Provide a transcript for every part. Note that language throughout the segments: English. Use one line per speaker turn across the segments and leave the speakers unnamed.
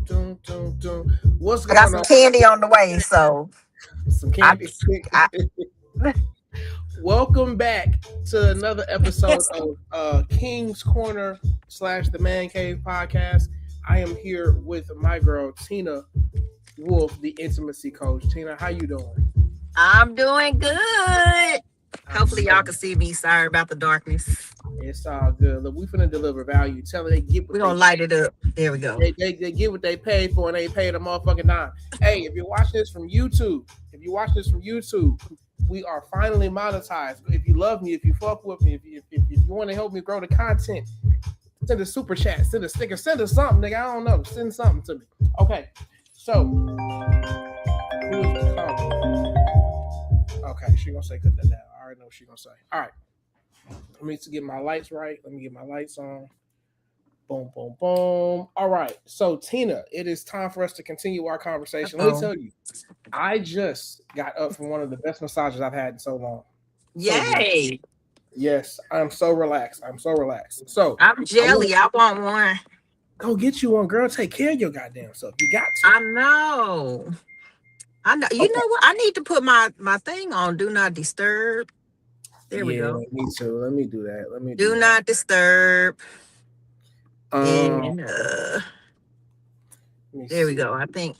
What's
I got
going
some
on?
candy on the way, so
Some
I,
candy.
I
Welcome back to another episode of King's Corner / The Man Cave podcast. I am here with my girl Tina Wolf, the intimacy coach. Tina, how you doing?
I'm doing good.
I'm
Hopefully
so
y'all can see me. Sorry about the darkness.
It's all good. Look, we finna deliver value. Tell them they get what
We're gonna light it up. There we go.
they get what they paid for, and they paid a motherfucking dime. Hey, if you're watching this from YouTube, we are finally monetized. If you love me, if you fuck with me, if you want to help me grow the content, send a super chat, send a sticker, send us something, nigga. I don't know. Send something to me. Okay. So who is the comment? Okay, she gonna say cut that down. I already know what she gonna say. All right. Let me get my lights right. Let me get my lights on. Boom, boom, boom. All right. So, Tina, it is time for us to continue our conversation. Let me tell you, I just got up from one of the best massages I've had in so long.
Yay!
Yes, I'm so relaxed. So,
I'm jelly. I want one.
Go get you one, girl. Take care of your goddamn self. You got to.
I know. You know what? I need to put my thing on. Do not disturb. There we go.
Me too. Let me do that.
Do not disturb.
And
there we go. I think.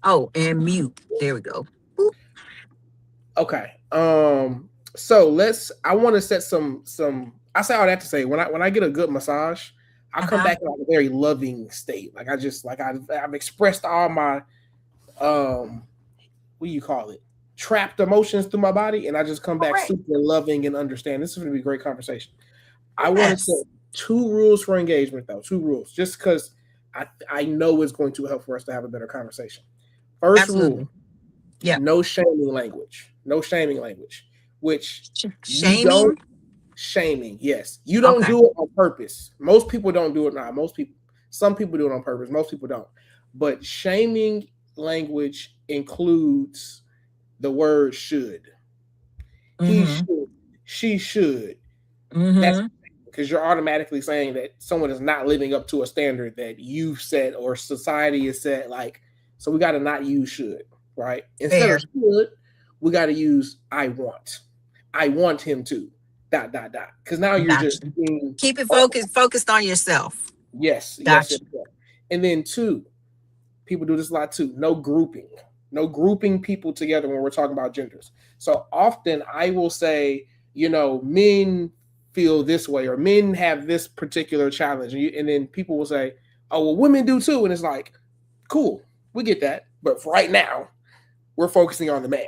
Oh, and mute. There we go. Boop.
Okay. So I want to set some. I say all that to say when I get a good massage, I come back in like a very loving state. Like I've expressed all my what do you call it? Trapped emotions through my body, and I just come back super loving and understand. This is going to be a great conversation. I want to set 2 rules for engagement, though. 2 rules, just because I know it's going to help for us to have a better conversation. First rule, no shaming language. No shaming language. Which shaming, yes. You don't do it on purpose. Most people don't do it now. Some people do it on purpose. Most people don't. But shaming language includes the word should. He should. She should. That's because you're automatically saying that someone is not living up to a standard that you've set or society has set. Like, so we got to not use should, right? Instead of should, we got to use I want. I want him to. ... Because now you're just
keep it focused on yourself.
Yes. Yes. And then 2, people do this a lot too. No grouping people together when we're talking about genders. So often I will say, men feel this way or men have this particular challenge. And then people will say, oh, well, women do too. And it's like, cool, we get that. But for right now, we're focusing on the man,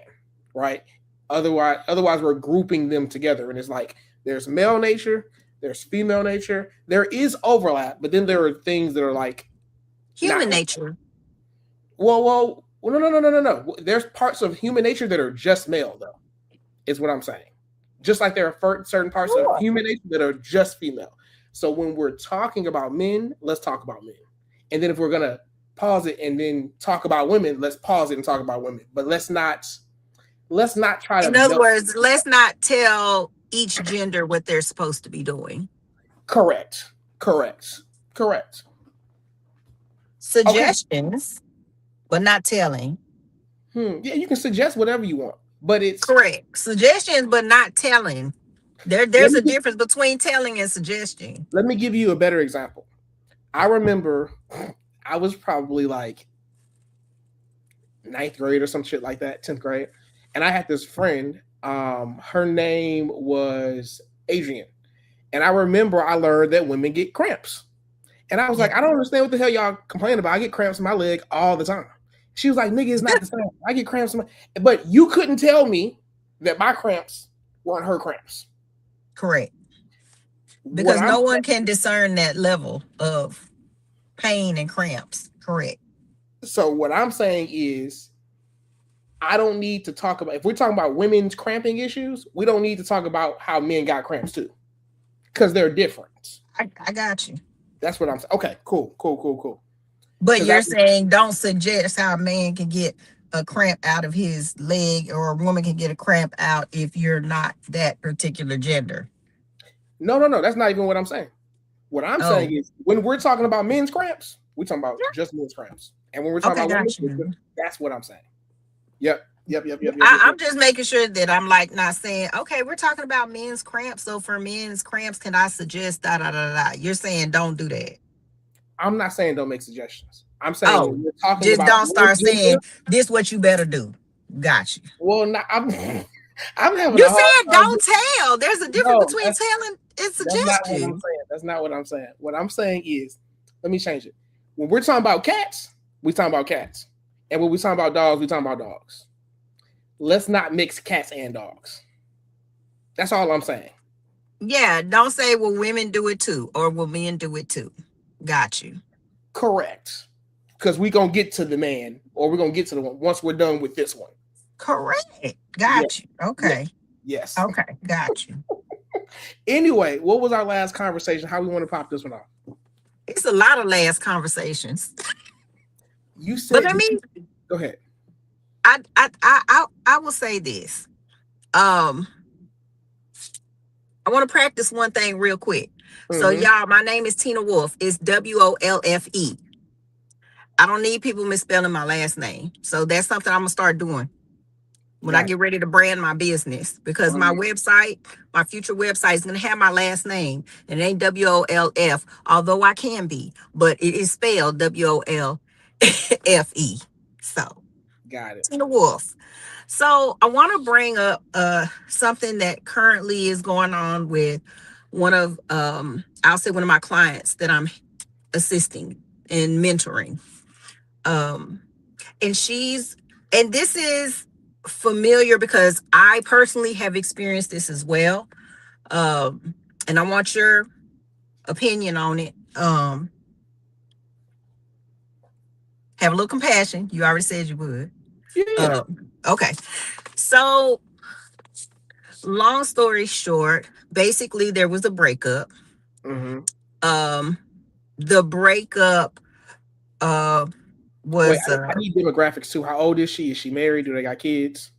right? Otherwise, we're grouping them together. And it's like, there's male nature, there's female nature. There is overlap, but then there are things that are like
human nature.
Well, no. There's parts of human nature that are just male, though, is what I'm saying. Just like there are certain parts of human nature that are just female. So when we're talking about men, let's talk about men. And then if we're going to pause it and then talk about women, let's pause it and talk about women. But let's not try to...
In other words, let's not tell each gender what they're supposed to be doing.
Correct.
Suggestions, but not telling.
Yeah, you can suggest whatever you want, but it's...
Correct. Suggestions, but not telling. There's a difference between telling and suggesting.
Let me give you a better example. I remember I was probably like 9th grade or some shit like that, 10th grade. And I had this friend, her name was Adrian. And I remember I learned that women get cramps. And I was like, I don't understand what the hell y'all complain about. I get cramps in my leg all the time. She was like, nigga, it's not the same. I get cramps in my... But you couldn't tell me that my cramps weren't her cramps.
Correct. Because no one can discern that level of pain and cramps. Correct.
So what I'm saying is, I don't need to talk about... If we're talking about women's cramping issues, we don't need to talk about how men got cramps too. Because they're different.
I got you.
That's what I'm saying. Okay, cool.
But you're saying don't suggest how a man can get a cramp out of his leg or a woman can get a cramp out if you're not that particular gender.
No. That's not even what I'm saying. What I'm saying is when we're talking about men's cramps, We're talking about
Yeah.
just men's cramps. And when we're talking
Okay,
about
got
women's,
you.
that's what I'm saying. Yep.
I'm just making sure that I'm like not saying, okay, we're talking about men's cramps. So for men's cramps, can I suggest da da da da? You're saying don't do that.
I'm not saying don't make suggestions. I'm saying
Oh,
when we're talking
just
about
don't start saying
gender,
this what you better do. Got you.
well, I'm I'm having
You
a hard
said
time.
don't tell. There's a difference
No,
between telling and
that's not what I'm
suggestion.
saying. That's not what I'm saying. What I'm saying is, let me change it. When we're talking about cats, we talking about cats, and when we talking about dogs, we talking about dogs. Let's not mix cats and dogs. That's all I'm saying.
Yeah, don't say well women do it too or will men do it too. Got you.
Correct. Because we're gonna get to the man, or we're gonna get to the one once we're done with this one.
Correct.
Yeah.
Got you. Okay.
Yes.
Okay. Got you.
Anyway, what was our last conversation? How we want to pop this one off?
It's a lot of last conversations.
You
But
said.
let me
Go ahead.
I will say this. I want to practice one thing real quick. So y'all, my name is Tina Wolfe. It's WOLFE. I don't need people misspelling my last name. So that's something I'm gonna start doing when I get ready to brand my business, because my website, my future website is gonna have my last name, and it ain't WOLF, although I can be, but it is spelled WOLFE. So
Got it.
Tina Wolfe. So I want to bring up something that currently is going on with one of I'll say one of my clients that I'm assisting and mentoring. And this is familiar because I personally have experienced this as well. And I want your opinion on it. Have a little compassion. You already said you would.
Yeah.
Okay. So long story short, basically there was a breakup. The breakup was
Wait, I need demographics too. How old is she? Is she married? Do they got kids?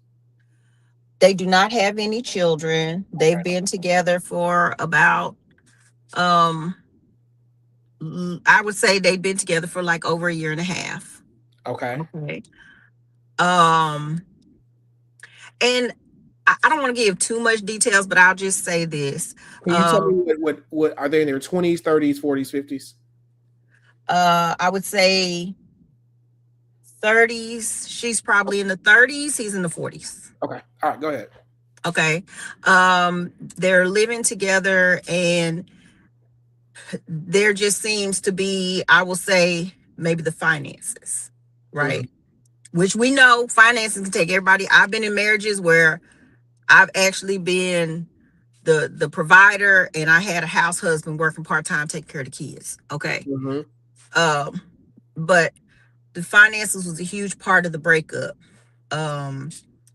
They do not have any children. They've been together for about I would say they've been together for like over a year and a half.
Okay.
And I don't want to give too much details, but I'll just say this.
Can you tell me what are they in their 20s, 30s, 40s, 50s?
I would say 30s. She's probably in the 30s. He's in the 40s.
Okay. All right. Go ahead.
Okay. They're living together, and there just seems to be, I will say, maybe the finances, right? Which we know finances can take everybody. I've been in marriages where I've actually been the provider, and I had a house husband working part-time taking care of the kids. Okay. But the finances was a huge part of the breakup.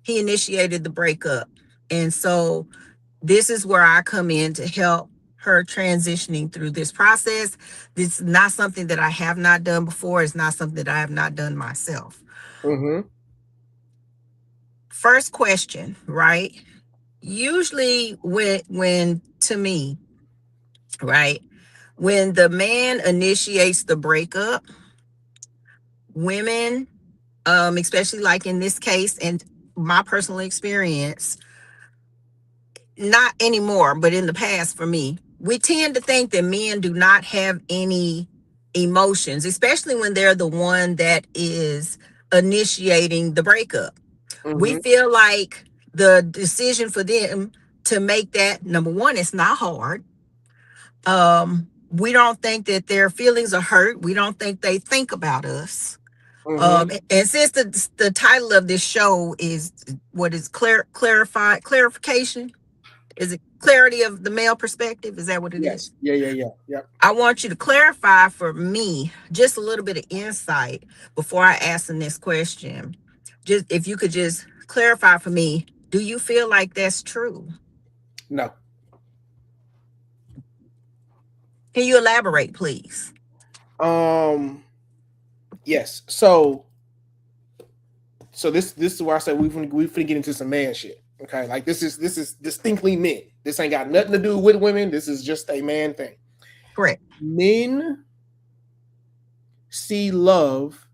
He initiated the breakup, and so this is where I come in to help her transitioning through this process. This is not something that I have not done before. It's not something that I have not done myself. First question, right? Usually when to me, right, when the man initiates the breakup, women, especially like in this case and my personal experience, not anymore, but in the past for me, we tend to think that men do not have any emotions, especially when they're the one that is initiating the breakup. We feel like the decision for them to make that, number one, it's not hard. We don't think that their feelings are hurt. We don't think they think about us. And since the title of this show is what is clarification, is it clarity of the male perspective? Is that what it is?
Yeah.
I want you to clarify for me just a little bit of insight before I ask the next question. Just if you could just clarify for me, do you feel like that's true?
No.
Can you elaborate, please?
Yes. So this is where I said we finna get into some man shit. Okay, like this is distinctly men. This ain't got nothing to do with women. This is just a man thing.
Correct.
Men see love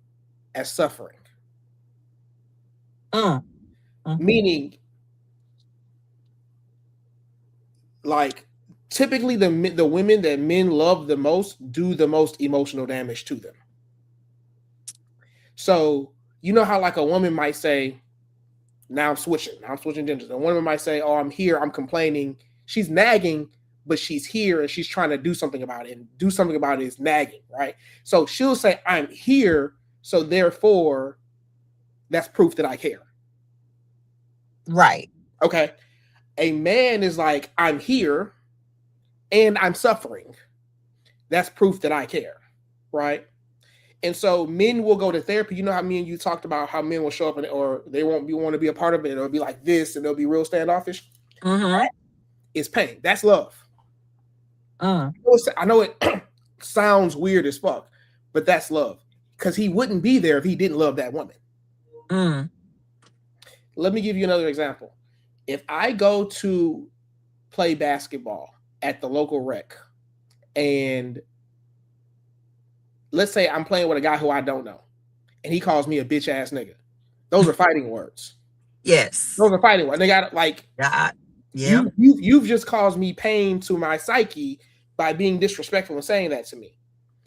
as suffering. Meaning, like, typically the women that men love the most do the most emotional damage to them. So you know how like a woman might say, now I'm switching genders. A woman might say, oh, I'm here, I'm complaining. She's nagging, but she's here and she's trying to do something about it. And do something about it is nagging, right? So she'll say, I'm here, so therefore that's proof that I care.
Right.
Okay. A man is like, I'm here and I'm suffering. That's proof that I care, right? And so men will go to therapy. You know how me and you talked about how men will show up or they won't want to be a part of it, or be like this, and they'll be real standoffish. It's pain. That's love. I know it sounds weird as fuck, but that's love. Because he wouldn't be there if he didn't love that woman. Let me give you another example. If I go to play basketball at the local rec, and let's say I'm playing with a guy who I don't know, and he calls me a bitch ass nigga. Those are fighting words.
Yes.
Those are fighting words. They got like,
yeah.
You've just caused me pain to my psyche by being disrespectful and saying that to me.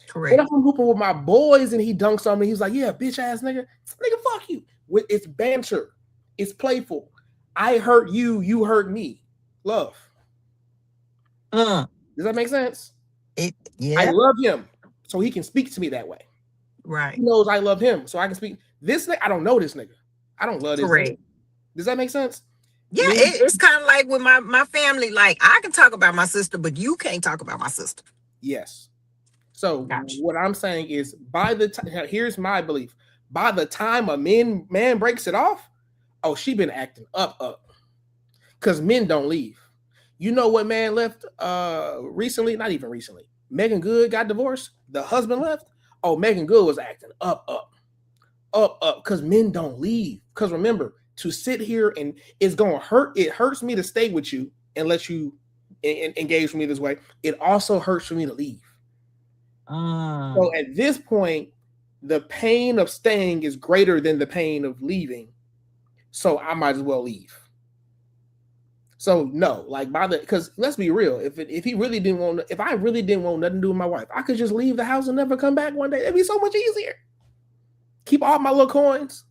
Correct.
What if I'm hooping with my boys and he dunks on me? He's like, yeah, bitch ass nigga. Nigga, fuck you. It's banter. It's playful. I hurt you, you hurt me. Love. Does that make sense?
Yeah.
I love him, so he can speak to me that way.
Right.
He knows I love him, so I can speak. This nigga, I don't know this nigga. I don't love this nigga. Does that make sense?
Yeah, it's kind of like with my family. Like, I can talk about my sister, but you can't talk about my sister.
Yes. So what I'm saying is, by the time, here's my belief: by the time a man breaks it off, oh, she been acting up, because men don't leave. You know what man left recently? Not even recently. Megan Good got divorced. The husband left. Oh, Megan Good was acting up, because men don't leave. Because remember, to sit here and it's gonna hurt. It hurts me to stay with you and let you engage with me this way. It also hurts for me to leave. So at this point, the pain of staying is greater than the pain of leaving. So I might as well leave. So no, like because let's be real. If he really didn't want, if I really didn't want nothing to do with my wife, I could just leave the house and never come back one day. It'd be so much easier. Keep all my little coins.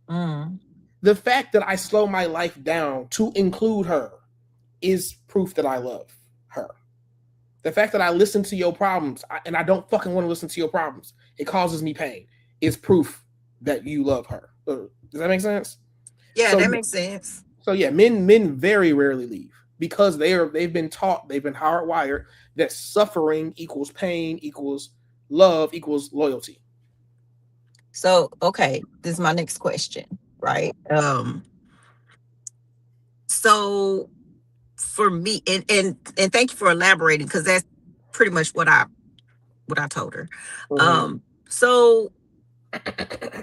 The fact that I slow my life down to include her is proof that I love her. The fact that I listen to your problems and I don't fucking want to listen to your problems, it causes me pain, is proof that you love her. Does that make sense?
Yeah, so, that makes sense.
So yeah, men very rarely leave because they've been taught, they've been hardwired that suffering equals pain equals love equals loyalty.
So okay, this is my next question, right? So for me, and thank you for elaborating, because that's pretty much what I told her. So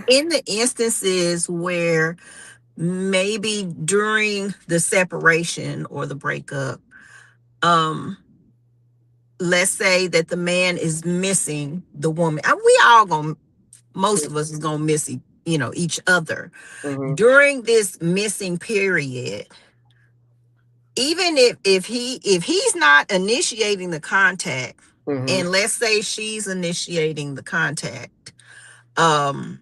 in the instances where maybe during the separation or the breakup, let's say that the man is missing the woman. Most of us is gonna miss each other during this missing period. Even if he's not initiating the contact, and let's say she's initiating the contact, and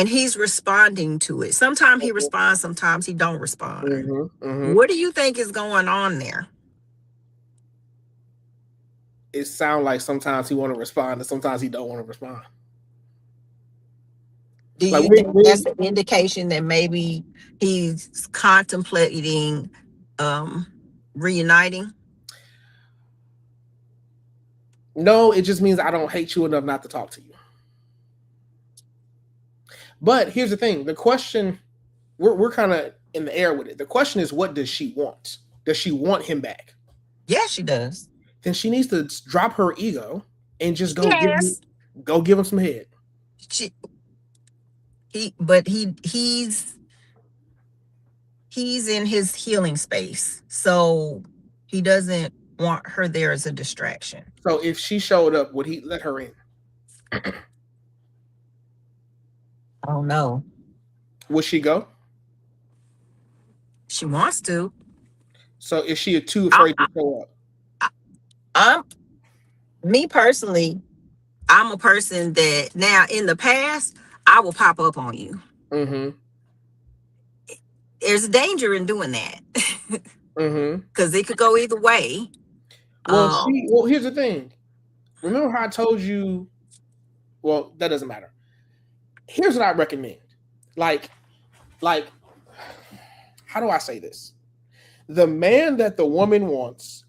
he's responding to it. Sometimes he responds, sometimes he don't respond. What do you think is going on there?
It sounds like sometimes he want to respond and sometimes he don't want to respond.
Do you think that's an indication that maybe he's contemplating reuniting?
No, it just means I don't hate you enough not to talk to you. But here's the thing. The question, we're kind of in the air with it. The question is, what does she want? Does she want him back?
Yeah, she does.
Then she needs to drop her ego and just go give him some head.
He's in his healing space, so he doesn't want her there as a distraction.
So if she showed up, would he let her in?
Oh no,
Will she go?
she wants to.
So is she too
I,
afraid to
I,
show up?
I'm me personally. I'm a person that now in the past I will pop up on you.
Mm-hmm.
There's a danger in doing that
Mm-hmm.
because it could go either way.
Well,
Um,
here's the thing. Remember how I told you? Well, that doesn't matter. Here's what I recommend. Like, like, how do I say this? The man that the woman wants,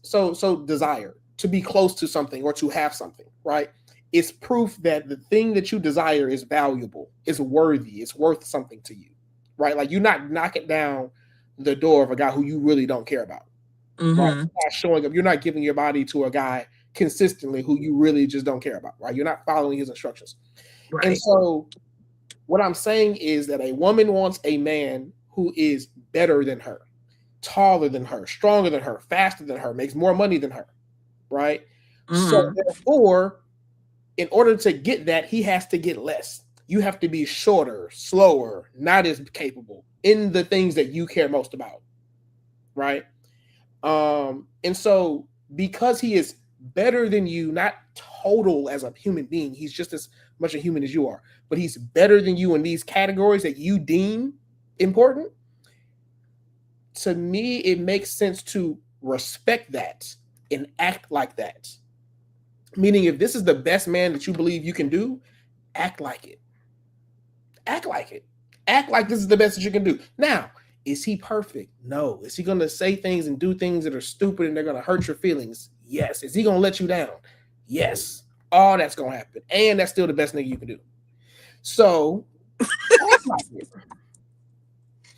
so desire to be close to something or to have something, right? It's proof that the thing that you desire is valuable, is worthy, it's worth something to you, right? Like you're not knocking down the door of a guy who you really don't care about, right?
mm-hmm,
You're not showing up, you're not giving your body to a guy consistently who you really just don't care about, right? You're not following his instructions. And
right.
so what I'm saying is that a woman wants a man who is better than her, taller than her, stronger than her, faster than her, makes more money than her, right? So
Mm-hmm,
therefore, in order to get that, he has to get less. You have to be shorter, slower, not as capable in the things that you care most about, right? And so because he is better than you, not total as a human being, he's just as much a human as you are, but he's better than you in these categories that you deem important. To me, it makes sense to respect that and act like that. Meaning, if this is the best man that you believe you can do, act like it. Act like it. Act like this is the best that you can do. Now, is he perfect? No. Is he going to say things and do things that are stupid and they're going to hurt your feelings? Yes. Is he going to let you down? Yes. All that's going to happen. And that's still the best thing you can do. So, act like it.
I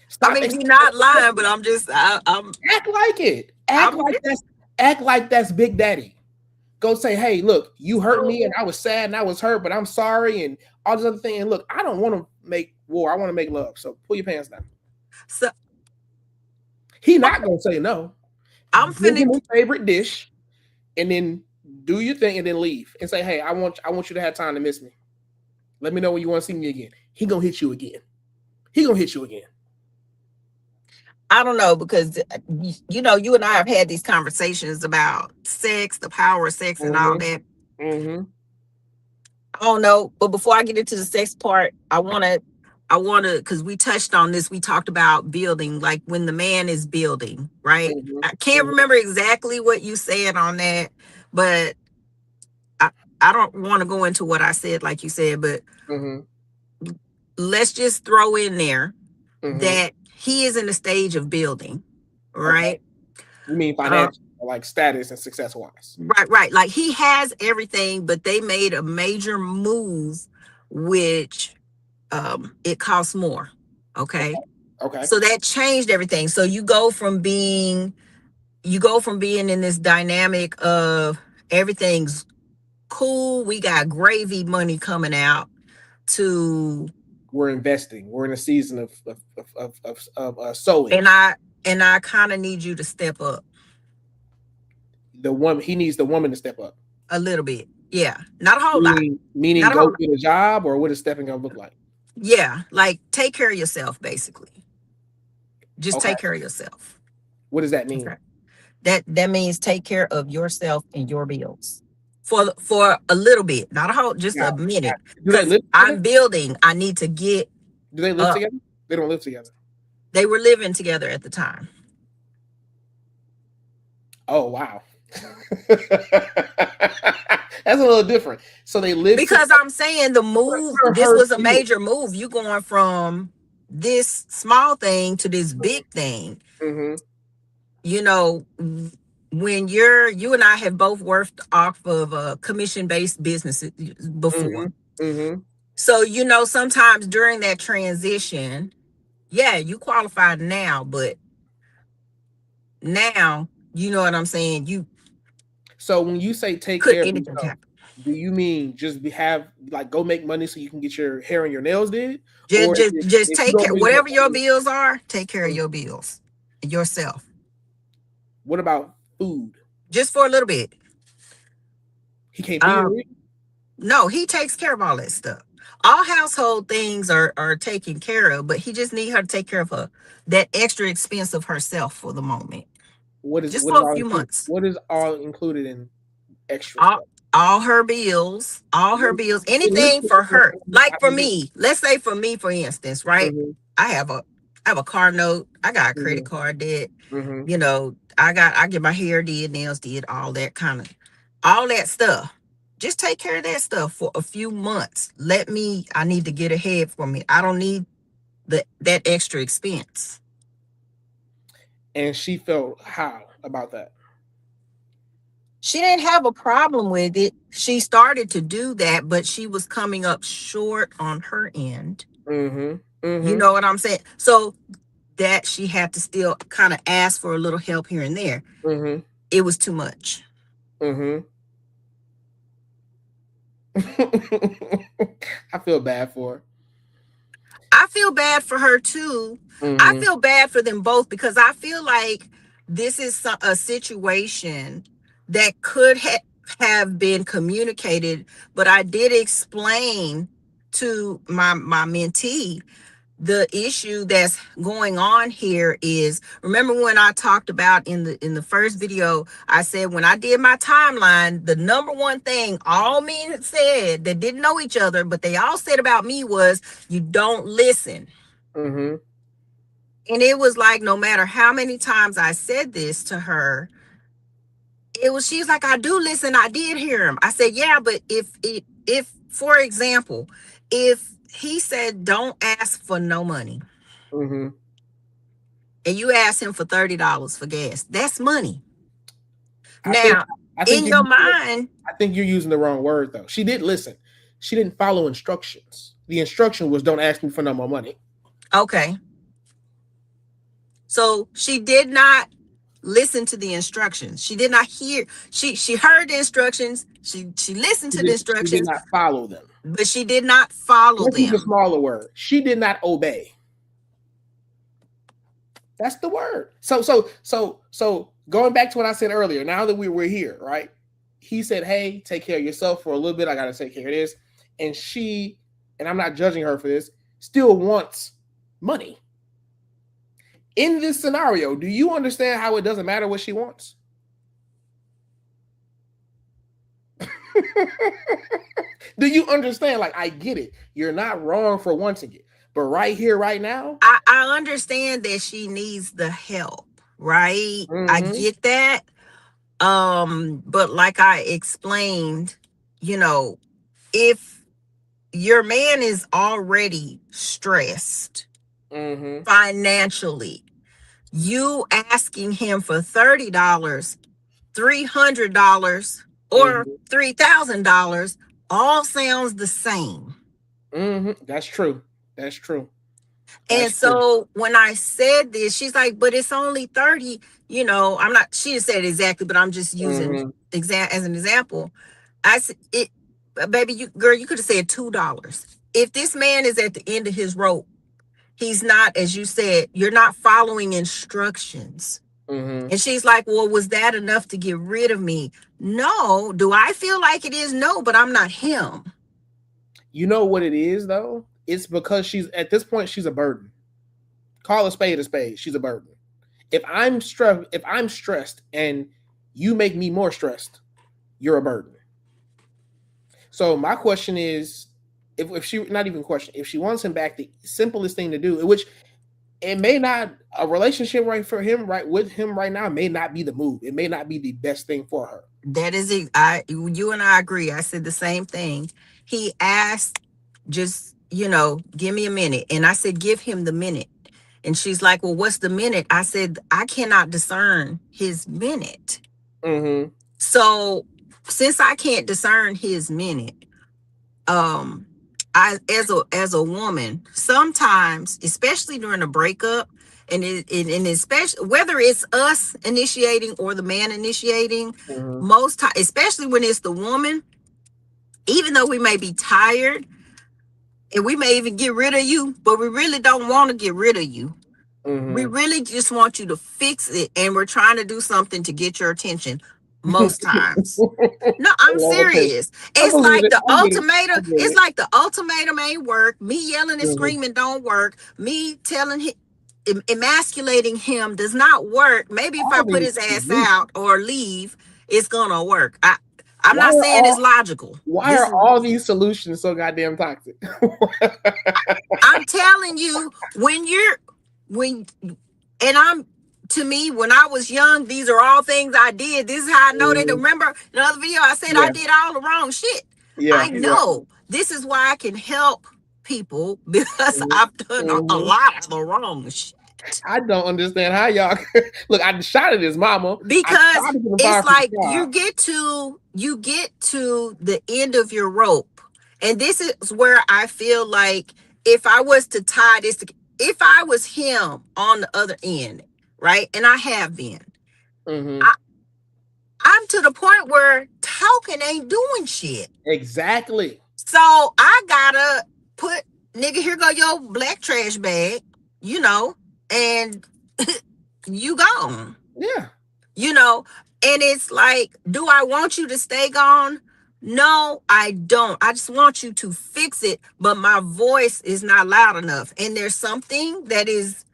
Stop.
mean, you're not lying, but
Act like it.
I'm with
Act like that's Big Daddy. Go say, hey, look, you hurt
you.
me and I was sad and I was hurt, but I'm sorry and all this other thing. And look, I don't want to make war. I want to make love. So pull your pants down.
So
He not gonna say no.
I'm
Give
finna.
him his favorite dish and then do your thing and then leave and say, hey, I want you to have time to miss me. Let me know when you want to see me again. He gonna hit you again. He gonna hit you again.
I don't know because you know you and I have had these conversations about sex, the power of sex, and all
Mm-hmm.
that.
Mm-hmm.
I don't know, but before I get into the sex part, I wanna, because we touched on this. We talked about building, like when the man is building, right?
Mm-hmm.
I can't remember exactly what you said on that, but I I don't want to go into what I said, like you said, but
Mm-hmm.
let's just throw in there
Mm-hmm.
that he is in the stage of building,
Okay.
right?
You mean
Uh,
financial, like status and success wise?
right. Like he has everything, but they made a major move, which it costs more.
Okay.
Okay.
Okay.
So that changed everything. So you go from being in this dynamic of everything's cool, we got gravy money coming out to
We're investing. We're in a season of sowing.
and I kind of need you to step up
The woman he needs the woman to step up.
a little bit. Yeah. Not a whole lot.
Meaning
Not a whole
go
lot.
get a job, or what is stepping gonna look like?
Yeah. Like take care of yourself, basically. Just
Okay.
take care of yourself.
What does that mean?
Okay. That means take care of yourself and your bills for a little bit, not a whole, just a
Gotcha,
minute.
gotcha. Do they
Because
live together?
I'm building. I need to get
Do they live
up.
together? They don't live together.
They were living together at the time.
Oh wow. That's a little different. So they live
Because
together.
I'm saying the move,
What are
this
her
was a
skills?
major move. You going from this small thing to this big thing.
Mm-hmm.
You know, when you and I have both worked off of commission-based businesses before.
Mm-hmm. Mm-hmm.
So, you know, sometimes during that transition, yeah, you qualified now, but now, you know what I'm saying? You
So when you say take
could
care of
anything
yourself,
happen.
do you mean just have like go make money so you can get your hair and your nails did,
Just
or
just just
if you
take
don't
care,
make that
whatever your
money,
bills are, take care of your bills yourself.
what about food?
Just for a little bit.
He can't feed her.
Um, no, he takes care of all that stuff. All household things are taken care of, but he just need her to take care of her that extra expense of herself for the moment, just
what is
for a
all
few
included?
months.
What is all included in extra
all
stuff?
all her bills, anything for her. Like for me, let's say for me, for instance, right?
Mm-hmm,
I have a I have a car note, I got a credit
mm-hmm,
card debt,
mm-hmm.
I get my hair did, nails did, all that stuff. Just take care of that stuff for a few months. I need to get ahead for me. I don't need that extra expense.
And she felt how about that?
She didn't have a problem with it. She started to do that, but she was coming up short on her end.
Mm-hmm,
You
mm-hmm,
know what I'm saying? So that she had to still kind of ask for a little help here and there.
mm-hmm,
It was too much.
mm-hmm. I feel bad for her.
I feel bad for her too. I
Mm-hmm,
feel bad for them both because I feel like this is a situation that could have been communicated, but I did explain to my mentee the issue that's going on here is, remember when I talked about in the first video, I said when I did my timeline, the number one thing all men said that didn't know each other, but they all said about me was, you don't listen.
mm-hmm.
And it was like, no matter how many times I said this to her, she's like, I do listen, I did hear him. I said, yeah, but if for example, if he said don't ask for no money,
Mm-hmm.
and you ask him for $30 for gas, that's money.
I think
Now,
I think
in
you're
your mind,
I think you're using the wrong word though. She did listen. She didn't follow instructions. The instruction was don't ask me for no more money.
okay. So she did not listen to the instructions. She did not hear. She heard the instructions. She listened to the
She did
instructions,
not follow them.
but she did not follow
Let's use a
them.
smaller word. She did not obey. That's the word. So going back to what I said earlier, now that we were here, right? He said, hey, take care of yourself for a little bit. I gotta take care of this. And she, and I'm not judging her for this, still wants money. In this scenario, do you understand how it doesn't matter what she wants? Do you understand? Like, I get it. You're not wrong for wanting it. But right here, right now,
I understand that she needs the help, right? I get that. But like I explained, if your man is already stressed financially, you asking him for $30, $300, or $3,000 all sounds the same.
That's true. That's true.
And so when I said this, she's like, but it's only 30, I'm not, she didn't say it exactly, but I'm just using as an example. I said, baby, you could have said $2. If this man is at the end of his rope, he's not, as you said, you're not following instructions. And she's like, well, was that enough to get rid of me? No. Do I feel like it is? No, but I'm not him.
You know what it is, though? It's because at this point, she's a burden. Call a spade a spade. She's a burden. If I'm stressed and you make me more stressed, you're a burden. So my question is, if she, not even question, if she wants him back, the simplest thing to do, which it may not, a relationship right for him, right with him right now, may not be the move. It may not be the best thing for her.
That is it. You and I agree. I said the same thing. He asked, just, give me a minute. And I said, give him the minute. And she's like, well, what's the minute? I said, I cannot discern his minute. So since I can't discern his minute, I, as a woman, sometimes, especially during a breakup, and especially whether it's us initiating or the man initiating, most time, especially when it's the woman, even though we may be tired and we may even get rid of you, but we really don't want to get rid of you. We really just want you to fix it, and we're trying to do something to get your attention. most times. No, I'm
Lord, okay.
serious.
I
It's
believe
like
it.
the
I get it. I
ultimatum.
get
It's
it.
like the ultimatum ain't work. Me yelling and
Mhm.
screaming don't work. Me telling him, emasculating him does not work. Maybe if I
All
put
these
his ass
solutions.
out or leave, it's gonna work. I'm
Why
not
are
saying it's
all
logical.
why
This
are
is,
all these solutions so goddamn toxic?
I'm telling you, and I'm, to me, when I was young, these are all things I did. This is how I know that.
Mhm.
Remember the other video I said I
Yeah,
did all the wrong shit.
yeah,
I
yeah.
know this is why I can help people because
Mhm.
I've done a
Mhm.
lot of the wrong shit.
I don't understand how y'all look. I shot at his mama. I
Because
tried to get him
it's
fired from
like
the job.
you get to the end of your rope, and this is where I feel like if I was to tie this, if I was him on the other end, right, and I have been,
Mhm.
I, I'm to the point where talking ain't doing shit.
Exactly.
So I gotta put, nigga, here go your black trash bag, you know, and you gone.
Yeah.
You know, and it's like, do I want you to stay gone? No, I don't. I just want you to fix it, but my voice is not loud enough. And there's something that is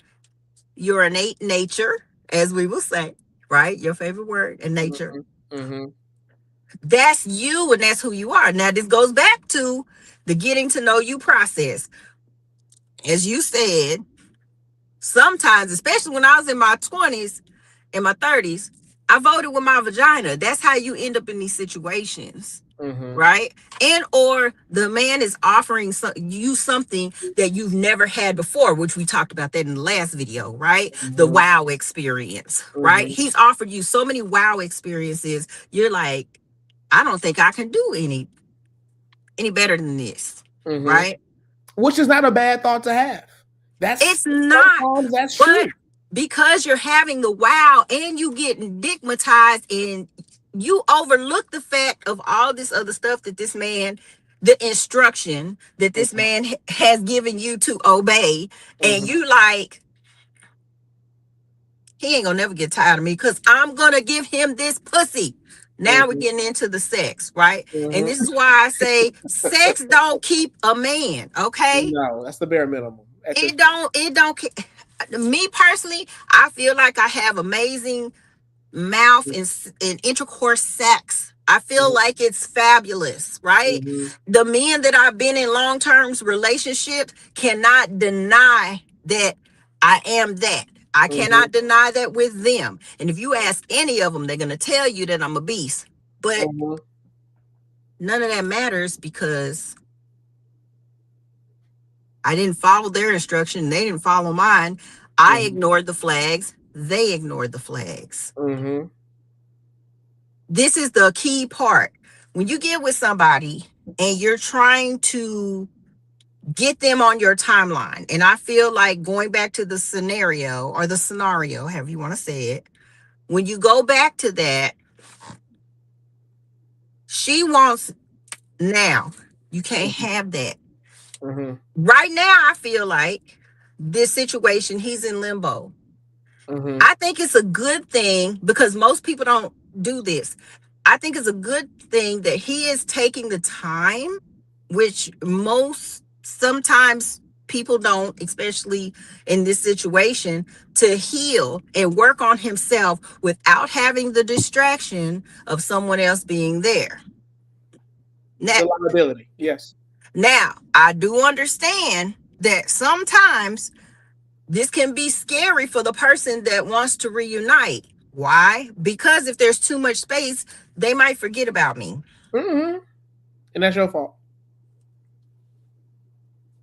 your innate nature, as we will say, right? Your favorite word, in nature.
Mhm. Mhm.
That's you, and that's who you are. Now, this goes back to the getting to know you process. As you said, sometimes, especially when I was in my 20s, in my 30s, I voted with my vagina. That's how you end up in these situations,
Mhm.
right? And or the man is offering you something that you've never had before, which we talked about that in the last video, right? The
Mhm.
wow experience, right?
Mhm.
He's offered you so many wow experiences. You're like, I don't think I can do any better than this,
Mhm.
right?
Which is not a bad thought to have. That's
It's not,
sometimes that's
but
true.
because you're having the wow and you getting digmatized and you overlook the fact of all this other stuff that this man, the instruction that this
Mhm.
man has given you to obey, and
Mhm.
you like, he ain't gonna never get tired of me because I'm gonna give him this pussy. Now we're
Mhm.
getting into the sex, right? And
Mhm.
this is why I say sex don't keep a man, okay?
No, that's the bare minimum at this
It
point.
don't, it don't. Me personally, I feel like I have amazing mouth and intercourse sex. I feel
Mhm.
like it's fabulous, right?
Mhm.
The men that I've been in long-term relationships cannot deny that I am that. I
Mhm.
cannot deny that with them. And if you ask any of them, they're going to tell you that I'm a beast. But
Mhm.
none of that matters because I didn't follow their instruction. They didn't follow mine. I
Mhm.
ignored the flags. They ignored the flags.
Mhm.
This is the key part. When you get with somebody and you're trying to get them on your timeline, and I feel like going back to the scenario or the scenario, however you want to say it, when you go back to that, she wants now. You can't have that.
Mhm.
Right now, I feel like this situation, he's in limbo.
Mhm.
I think it's a good thing because most people don't do this. I think it's a good thing that he is taking the time, which most sometimes people don't, especially in this situation, to heal and work on himself without having the distraction of someone else being there. Now,
The liability. Yes.
now I do understand that sometimes this can be scary for the person that wants to reunite. Why? Because if there's too much space, they might forget about me.
Mhm. And that's your fault.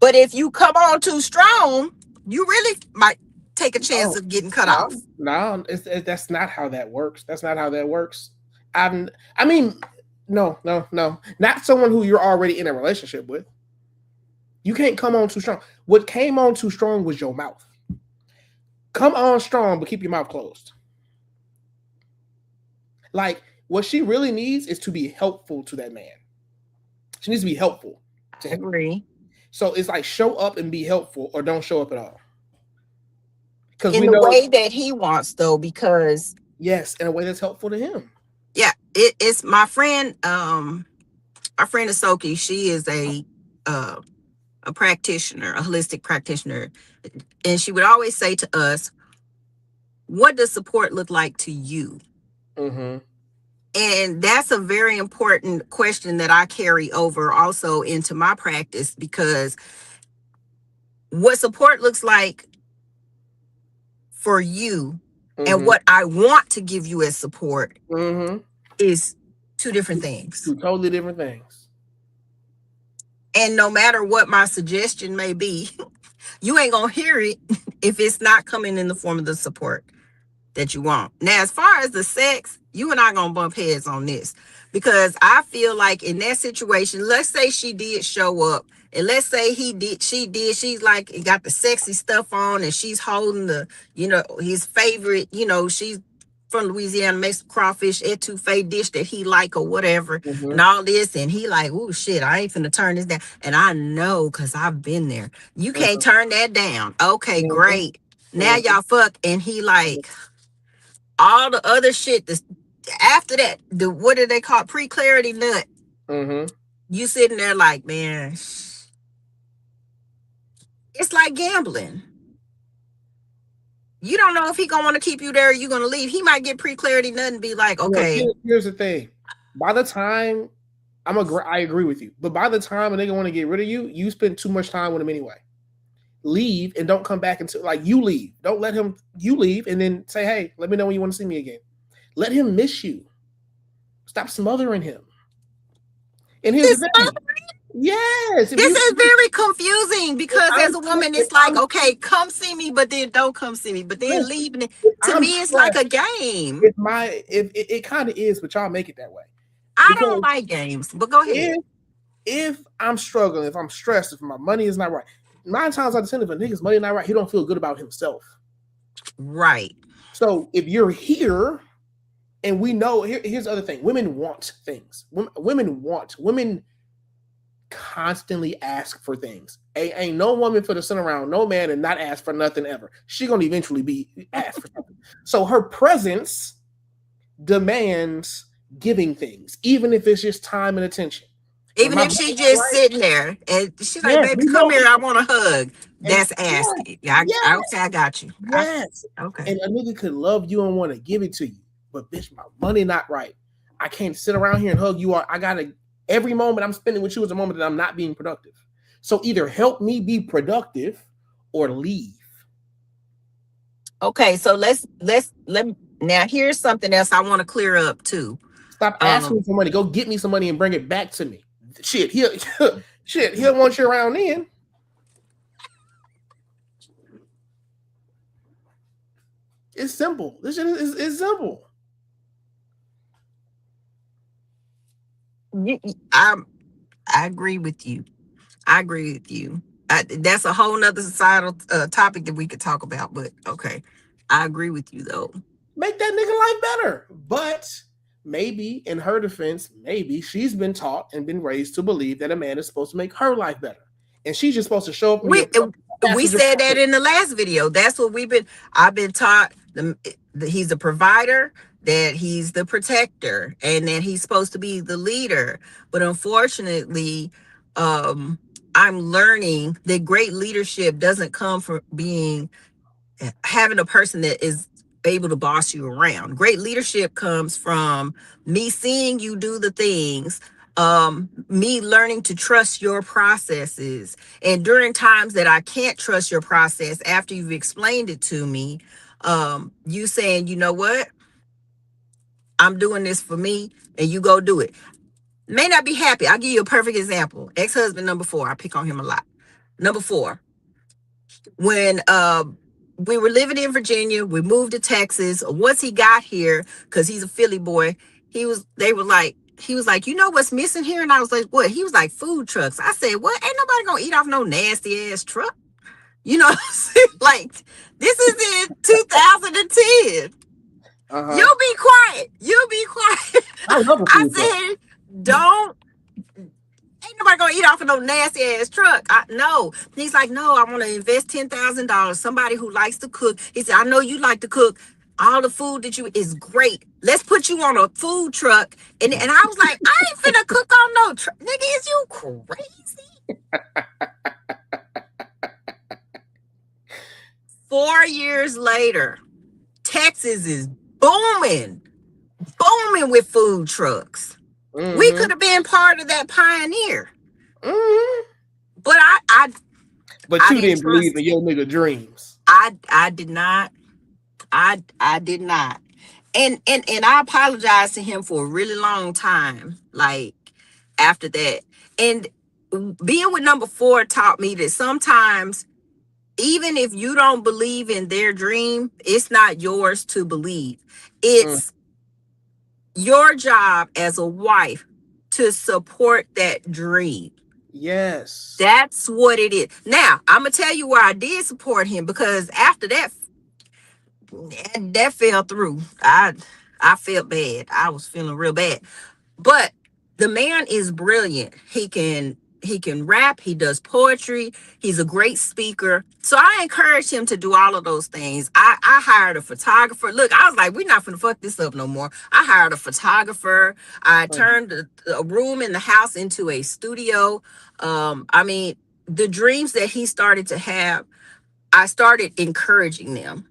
But if you come on too strong, you really might take a chance
No,
of getting cut
no,
off.
no. That's not how that works. That's not how that works. I'm. I mean, no, no, no. Not someone who you're already in a relationship with. You can't come on too strong. What came on too strong was your mouth. Come on strong, but keep your mouth closed. Like what she really needs is to be helpful to that man. She needs to be helpful to
I
him.
agree.
So it's like show up and be helpful, or don't show up at all. Because
In
we
the
know,
way that he wants, though, because
yes, in a way that's helpful to him.
yeah, it's my friend, our friend Asoki. She is a practitioner, a holistic practitioner, and she would always say to us, what does support look like to you?
Mm-hmm.
And that's a very important question that I carry over also into my practice, because what support looks like for you and
Mm-hmm.
what I want to give you as support
Mm-hmm.
is two different things.
Two totally different things.
And no matter what my suggestion may be, you ain't gonna hear it if it's not coming in the form of the support that you want. Now, as far as the sex, you and I gonna bump heads on this, because I feel like in that situation, let's say she did show up, and let's say she's like got the sexy stuff on, and she's holding the, his favorite, she's from Louisiana, makes crawfish etouffee dish that he like or whatever,
Mm-hmm.
and all this, and he like, oh shit, I ain't finna turn this down. And I know, because I've been there. You can't turn that down. Okay,
Mm-hmm.
great. Now y'all fuck, and he like all the other shit that's after that, the what do they call it? Pre-clarity nut.
Mm-hmm.
You sitting there like, man, it's like gambling. You don't know if he gonna want to keep you there or you gonna leave. He might get pre-clarity nut and be like, okay.
Here's the thing. By the time I agree with you, but by the time a nigga want to get rid of you, you spend too much time with him anyway. Leave and don't come back until you leave. Don't let him. You leave and then say, hey, let me know when you want to see me again. Let him miss you. Stop smothering him. And here's the thing. Yes.
This is very confusing, because as a woman, it's like, okay, come see me, but then don't come see me, but then leaving it. To me, it's like a game.
It kind of is, but y'all make it that way.
I don't like games, but go ahead.
If I'm struggling, if I'm stressed, if my money is not right, 9 times out of 10, if a nigga's money not right, he don't feel good about himself.
Right.
So if you're here, and we know, here's the other thing: women want things. Women constantly ask for things. Ain't no woman for to sit around no man and not ask for nothing ever. She gonna eventually be asked for something. So her presence demands giving things, even if it's just time and attention.
Even if she's just sitting there and she's like, baby, come here, I want a hug. That's asking. Okay, I got you.
Yes.
Okay.
And a nigga could love you and want to give it to you, but bitch, my money not right. I can't sit around here and hug you. I gotta, every moment I'm spending with you is a moment that I'm not being productive. So either help me be productive or leave.
Okay, so let now here's something else I want to clear up too.
Stop asking me for money. Go get me some money and bring it back to me. He'll want you around then. It's simple. This shit is simple.
I agree with you. That's a whole nother societal topic that we could talk about, but okay. I agree with you though.
Make that nigga life better. But maybe in her defense, maybe she's been taught and been raised to believe that a man is supposed to make her life better. And she's just supposed to show up.
We said that in the last video. That's what I've been taught. He's a provider, that he's the protector, and that he's supposed to be the leader. But unfortunately, I'm learning that great leadership doesn't come from having a person that is able to boss you around. Great leadership comes from me seeing you do the things, me learning to trust your processes. And during times that I can't trust your process, after you've explained it to me, you saying, you know what? I'm doing this for me, and you go do it. May not be happy. I'll give you a perfect example. Ex-husband number 4. I pick on him a lot. Number 4. When we were living in Virginia, we moved to Texas. Once he got here, because he's a Philly boy, he was like, you know what's missing here? And I was like, what? He was like, food trucks. I said, what? Ain't nobody gonna eat off no nasty ass truck. You know, like, this is in 2010. You be quiet. I said, ain't nobody gonna eat off of no nasty ass truck. No. He's like, no, I want to invest $10,000. Somebody who likes to cook. He said, I know you like to cook. all the food that you is great. Let's put you on a food truck. And I was like, I ain't finna cook on no truck. Nigga, is you crazy? 4 years later, Texas is booming with food trucks.
Mm-hmm.
We could have been part of that pioneer.
Mm-hmm.
But
But you didn't believe in your nigga dreams.
I did not. I did not. And I apologized to him for a really long time, like after that. And being with number 4 taught me that sometimes, even if you don't believe in their dream, it's not yours to believe. It's your job as a wife to support that dream.
Yes.
That's what it is. Now, I'm going to tell you where I did support him, because after that fell through. I felt bad. I was feeling real bad. But the man is brilliant. He can rap, he does poetry, he's a great speaker. So I encouraged him to do all of those things. I hired a photographer. Look, I was like, we're not gonna fuck this up no more. I hired a photographer. I turned a room in the house into a studio. I mean, the dreams that he started to have, I started encouraging them.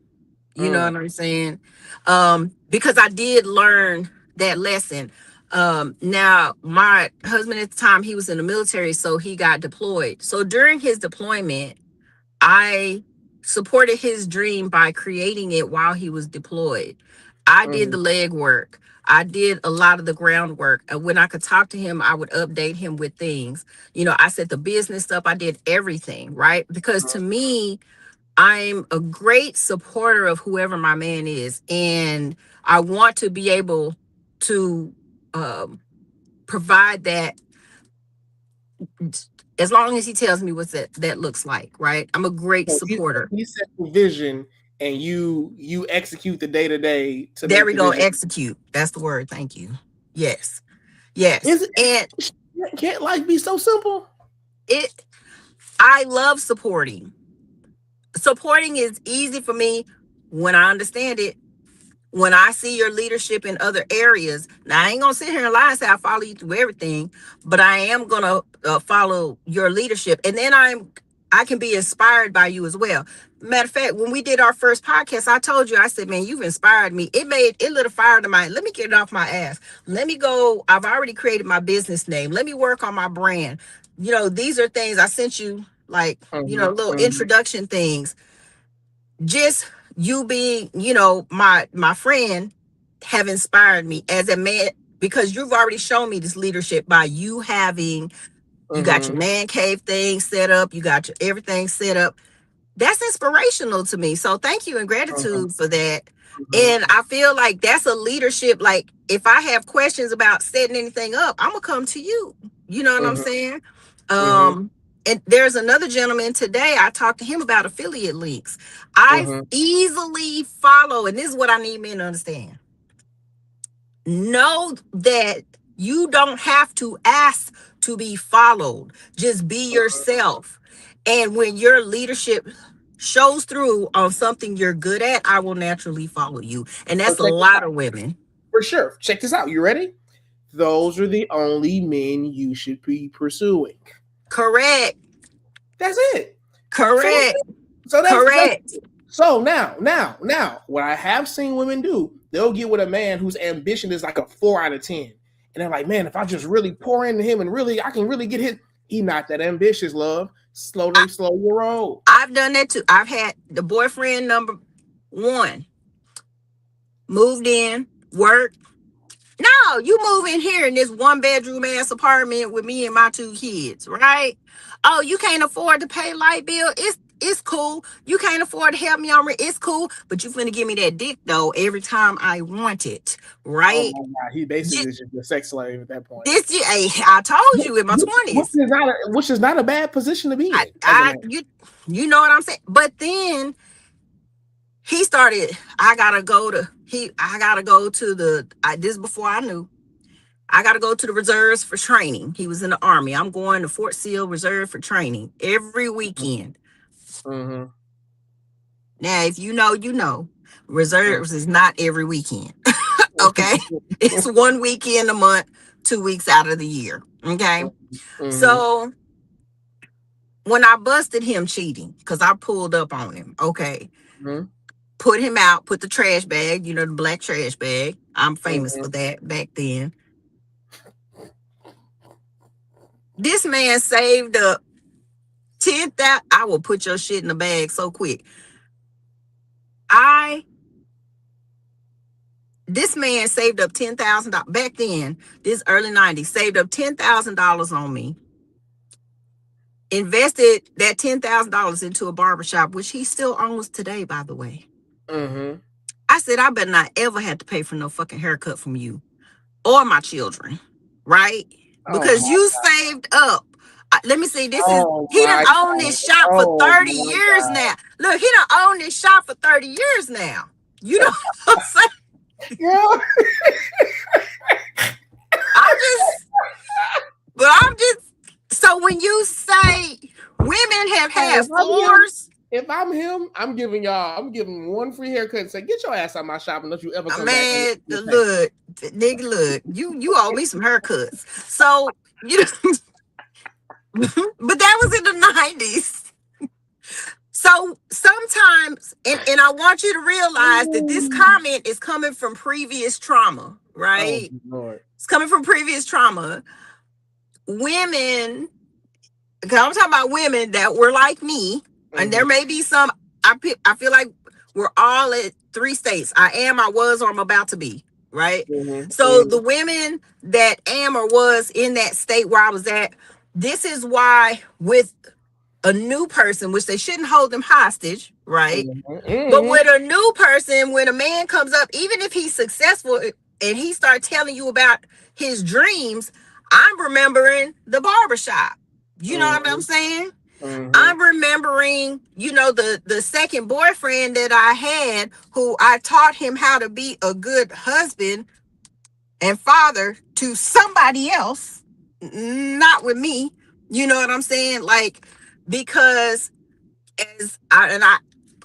You know what I'm saying? Because I did learn that lesson. Now, my husband at the time, he was in the military, so he got deployed. So during his deployment, I supported his dream by creating it while he was deployed. I did the legwork. I did a lot of the groundwork. And when I could talk to him, I would update him with things. You know, I set the business up. I did everything, right? Because to me, I'm a great supporter of whoever my man is. And I want to be able to provide that as long as he tells me what that looks like, right? I'm a great supporter.
You set the vision and you execute the day-to-day to
there we go. Execute. That's the word. Thank you. Yes. And
can't life be so simple?
I love supporting. Supporting is easy for me when I understand it. When I see your leadership in other areas, now I ain't gonna sit here and lie and say I follow you through everything, but I am gonna follow your leadership, and then I can be inspired by you as well. Matter of fact, when we did our first podcast, I told you, I said, man, you've inspired me. It lit a fire to my, let me get it off my ass. Let me go. I've already created my business name. Let me work on my brand. You know, these are things I sent you, like, little introduction things. Just you being, my friend, have inspired me as a man, because you've already shown me this leadership by you having, you got your man cave thing set up, you got your everything set up. That's inspirational to me. So thank you and gratitude for that. And I feel like that's a leadership. Like, if I have questions about setting anything up, I'm gonna come to you. You know what I'm saying? And there's another gentleman today, I talked to him about affiliate links. I easily follow, and this is what I need men to understand. Know that you don't have to ask to be followed. Just be yourself. And when your leadership shows through on something you're good at, I will naturally follow you. And that's a lot of women.
For sure. Check this out. You ready? Those are the only men you should be pursuing.
Correct.
That's it.
Correct.
So that's correct. So now, what I have seen women do, they'll get with a man whose ambition is like a 4 out of 10. And they're like, man, if I just really pour into him and I can really get his, he not that ambitious, love. Slow your roll.
I've done that too. I've had the boyfriend number 1, moved in, worked. No, you move in here in this 1-bedroom ass apartment with me and my 2 kids, right? Oh, you can't afford to pay light bill? It's cool. You can't afford to help me on rent? It's cool. But you finna give me that dick though every time I want it, right?
Oh my God. He basically is just a sex slave at that point.
I told you in my 20s.
Which is not a bad position to be in.
You know what I'm saying? But then he started, I gotta go to this before I knew. I gotta go to the reserves for training. He was in the Army. I'm going to Fort Sill Reserve for training every weekend. Now, if you know, you know. Reserves is not every weekend. Okay. It's one weekend a month, 2 weeks out of the year. Okay. So when I busted him cheating, because I pulled up on him, okay, put him out, put the trash bag, the black trash bag. I'm famous for that back then. This man saved up 10,000. I will put your shit in the bag so quick. This man saved up $10,000 back then. This early 90s, saved up $10,000 on me. Invested that $10,000 into a barbershop, which he still owns today, by the way. I said, I better not ever have to pay for no fucking haircut from you or my children, right? Because you saved up. Let me see. He done owned this shop for 30 years now. Look, he done owned this shop for 30 years now. You know what I'm saying? Yeah. So when you say women have had floors.
If I'm him, I'm giving one free haircut and say, get your ass out my shop and don't you ever come
back. Man, look, nigga, look, you owe me some haircuts. So, but that was in the 90s. So sometimes, and I want you to realize that this comment is coming from previous trauma, right? Oh, Lord. It's coming from previous trauma. Women, because I'm talking about women that were like me, and there may be some, I feel like we're all at 3 states. I am, I was, or I'm about to be, right? So the women that am or was in that state where I was at, this is why with a new person, which they shouldn't hold them hostage, right? But with a new person, when a man comes up, even if he's successful and he starts telling you about his dreams, I'm remembering the barbershop. You know what I'm saying? I'm remembering, the second boyfriend that I had, who I taught him how to be a good husband and father to somebody else, not with me. You know what I'm saying? Like, because I'm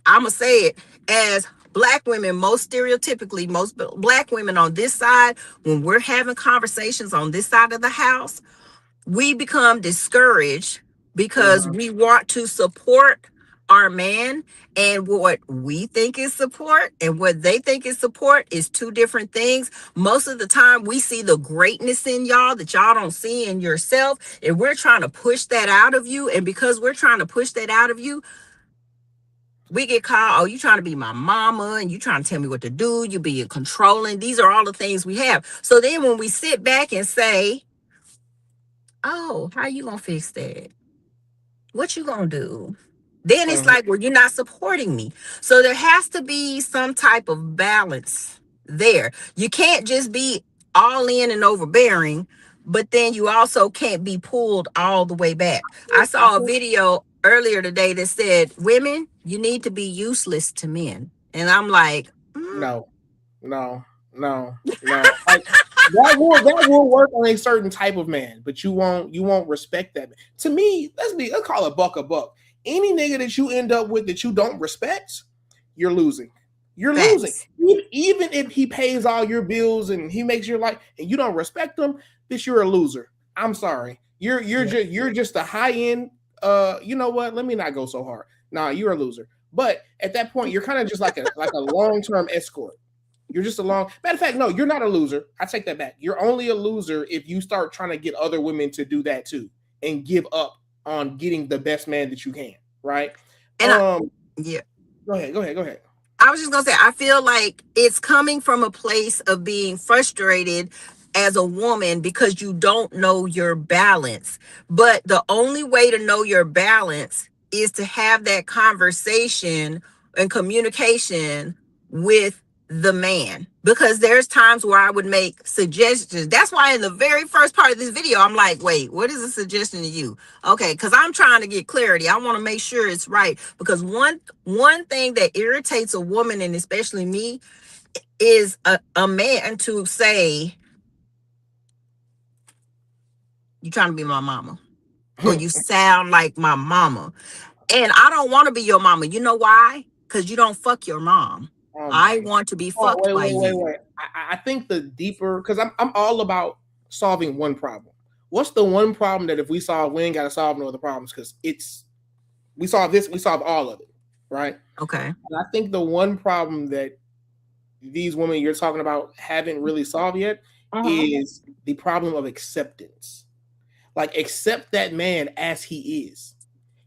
gonna say it, as Black women, most stereotypically, most Black women on this side, when we're having conversations on this side of the house, we become discouraged because we want to support our man, and what we think is support and what they think is support is two different things. Most of the time we see the greatness in y'all that y'all don't see in yourself, and we're trying to push that out of you. And because we're trying to push that out of you, we get called, oh, you trying to be my mama and you trying to tell me what to do, you being controlling. These are all the things we have. So then when we sit back and say, oh, how you gonna fix that? What you gonna do? Then it's like, well, you're not supporting me. So there has to be some type of balance there. You can't just be all in and overbearing, but then you also can't be pulled all the way back. I saw a video earlier today that said, women, you need to be useless to men. And I'm like,
no. Like, that will work on a certain type of man, but you won't respect that. To me, let's call a buck. Any nigga that you end up with that you don't respect, you're losing. You're losing. Even if he pays all your bills and he makes your life and you don't respect him, bitch, you're a loser. I'm sorry. You're just a high end. You know what? Let me not go so hard. Nah, you're a loser. But at that point, you're kind of just like a long-term escort. You're just matter of fact, no, you're not a loser. I take that back. You're only a loser if you start trying to get other women to do that too and give up on getting the best man that you can, right?
And
Go ahead.
I was just gonna say, I feel like it's coming from a place of being frustrated as a woman because you don't know your balance. But the only way to know your balance is to have that conversation and communication with the man, because there's times where I would make suggestions. That's why in the very first part of this video, I'm like, wait, what is a suggestion to you? Okay, because I'm trying to get clarity. I want to make sure it's right, because one thing that irritates a woman, and especially me, is a man to say, you trying to be my mama, or you sound like my mama. And I don't want to be your mama. You know why? Because you don't fuck your mom.
Oh
I
my.
want to be
Oh,
fucked by you.
wait. I think the deeper, because I'm all about solving one problem. What's the one problem that if we solve, we ain't got to solve no other problems? Because we solve this, we solve all of it, right?
Okay.
And I think the one problem that these women you're talking about haven't really solved yet is the problem of acceptance. Like, accept that man as he is.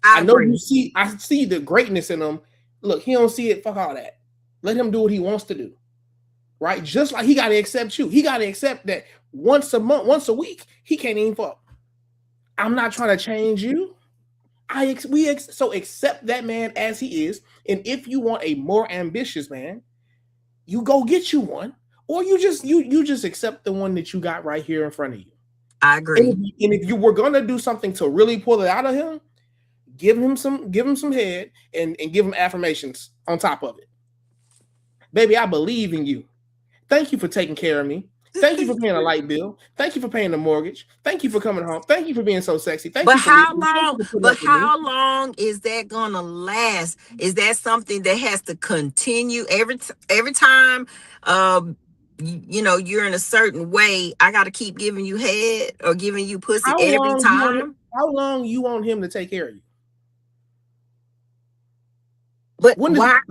I
I know
agree.
I see the greatness in him. Look, he don't see it. Fuck all that. Let him do what he wants to do. Right? Just like he got to accept you. He got to accept that once a month, once a week, he can't even fuck. I'm not trying to change you. So accept that man as he is. And if you want a more ambitious man, you go get you one, or you just accept the one that you got right here in front of you.
I agree.
And if you were gonna do something to really pull it out of him, give him some head and give him affirmations on top of it. Baby, I believe in you. Thank you for taking care of me. Thank you for paying a light bill. Thank you for paying the mortgage. Thank you for coming home. Thank you for being so sexy. Thank
But
you for
how
leaving.
long? But how long is that gonna last? Is that something that has to continue every time? You know, you're in a certain way. I got to keep giving you head or giving you pussy every time.
How long you want him to take care of you?
But why?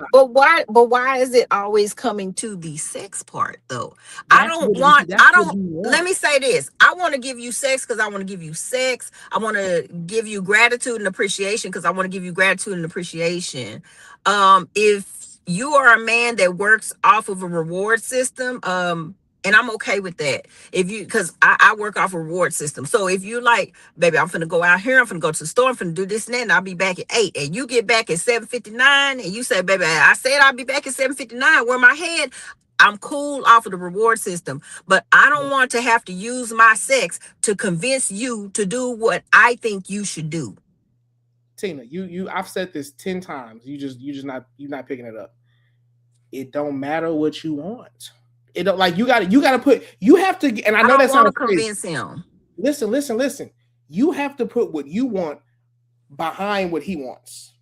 But why is it always coming to the sex part though? I don't. Let me say this. I want to give you sex because I want to give you sex. I want to give you gratitude and appreciation because I want to give you gratitude and appreciation. If you are a man that works off of a reward system, and I'm okay with that. If you, because I work off a reward system. So if you like, baby, I'm finna go out here, I'm finna go to the store, I'm finna do this and that, and I'll be back at 8. And you get back at 7:59, and you say, baby, I said I'll be back at 7:59. Where my head, I'm cool off of the reward system. But I don't want to have to use my sex to convince you to do what I think you should do.
Tina, I've said this 10 times. You're not picking it up. It don't matter what you want. It don't, like, you gotta put, you have to, and I know that sounds crazy.
Convince him.
Listen. You have to put what you want behind what he wants.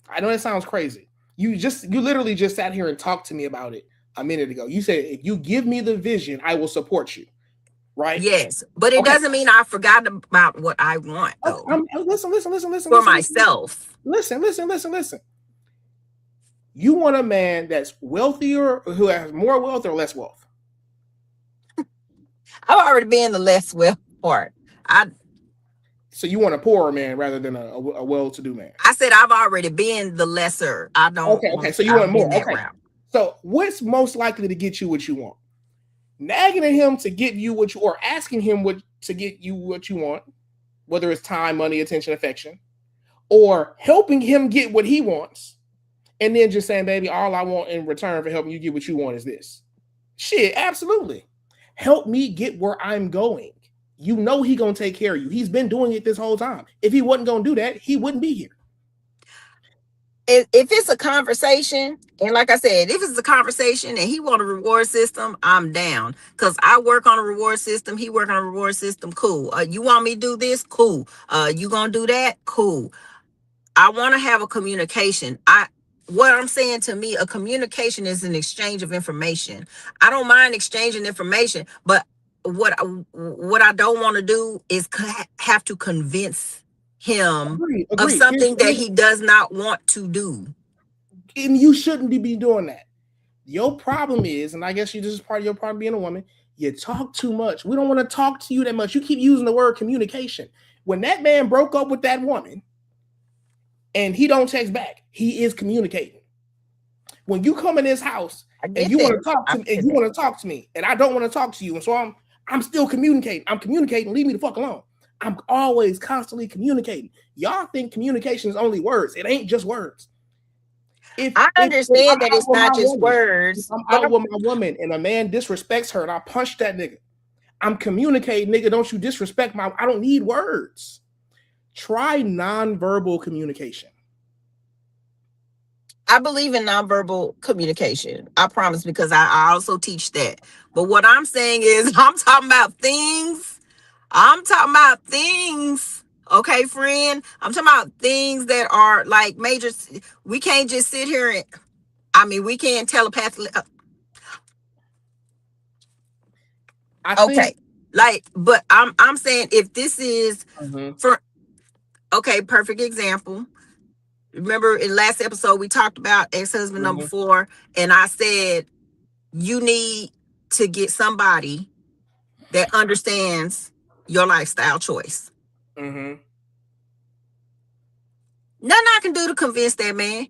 I know that sounds crazy. You literally just sat here and talked to me about it a minute ago. You said, if you give me the vision, I will support you. Right?
Yes, but it doesn't mean I forgot about what I want though.
Listen.
For myself.
Listen. You want a man that's wealthier, who has more wealth or less wealth?
I've already been the less wealth part.
So you want a poorer man rather than a well-to-do man?
I said I've already been the lesser. I don't.
Okay. So you want more. Okay. So what's most likely to get you what you want? Nagging at him to get you what you, or asking him to get you what you want, whether it's time, money, attention, affection, or helping him get what he wants. And then just saying, baby, all I want in return for helping you get what you want is this. Shit, absolutely. Help me get where I'm going. You know he gonna take care of you. He's been doing it this whole time. If he wasn't gonna do that, he wouldn't be here.
If it's a conversation, and like I said, if it's a conversation and he want a reward system, I'm down. Because I work on a reward system, he work on a reward system, cool. You want me to do this? Cool. You gonna do that? Cool. I want to have a communication. What I'm saying, to me, a communication is an exchange of information. I don't mind exchanging information, but what I don't want to do is have to convince him of something that he does not want to do.
And you shouldn't be doing that. Your problem is, and I guess this is part of your problem being a woman, you talk too much. We don't want to talk to you that much. You keep using the word communication. When that man broke up with that woman, and he don't text back, he is communicating. When you come in his house and you want to talk to me, and you want to talk to me, and I don't want to talk to you, and so I'm still communicating. I'm communicating. Leave me the fuck alone. I'm always constantly communicating. Y'all think communication is only words. It ain't just words.
I understand that it's not just words.
If I'm out with my woman and a man disrespects her and I punch that nigga, I'm communicating, nigga. Don't you disrespect I don't need words. Try nonverbal communication.
I believe in nonverbal communication. I promise, because I also teach that. But what I'm saying is, I'm talking about things. Okay, friend? I'm talking about things that are like major. We can't just sit here I mean, we can't telepathically.
I
Okay,
think.
like, but I'm saying if this is
Mhm,
for okay, perfect example. Remember in last episode we talked about ex-husband number
mhm,
4, and I said you need to get somebody that understands your lifestyle choice.
mhm,
Nothing I can do to convince that man.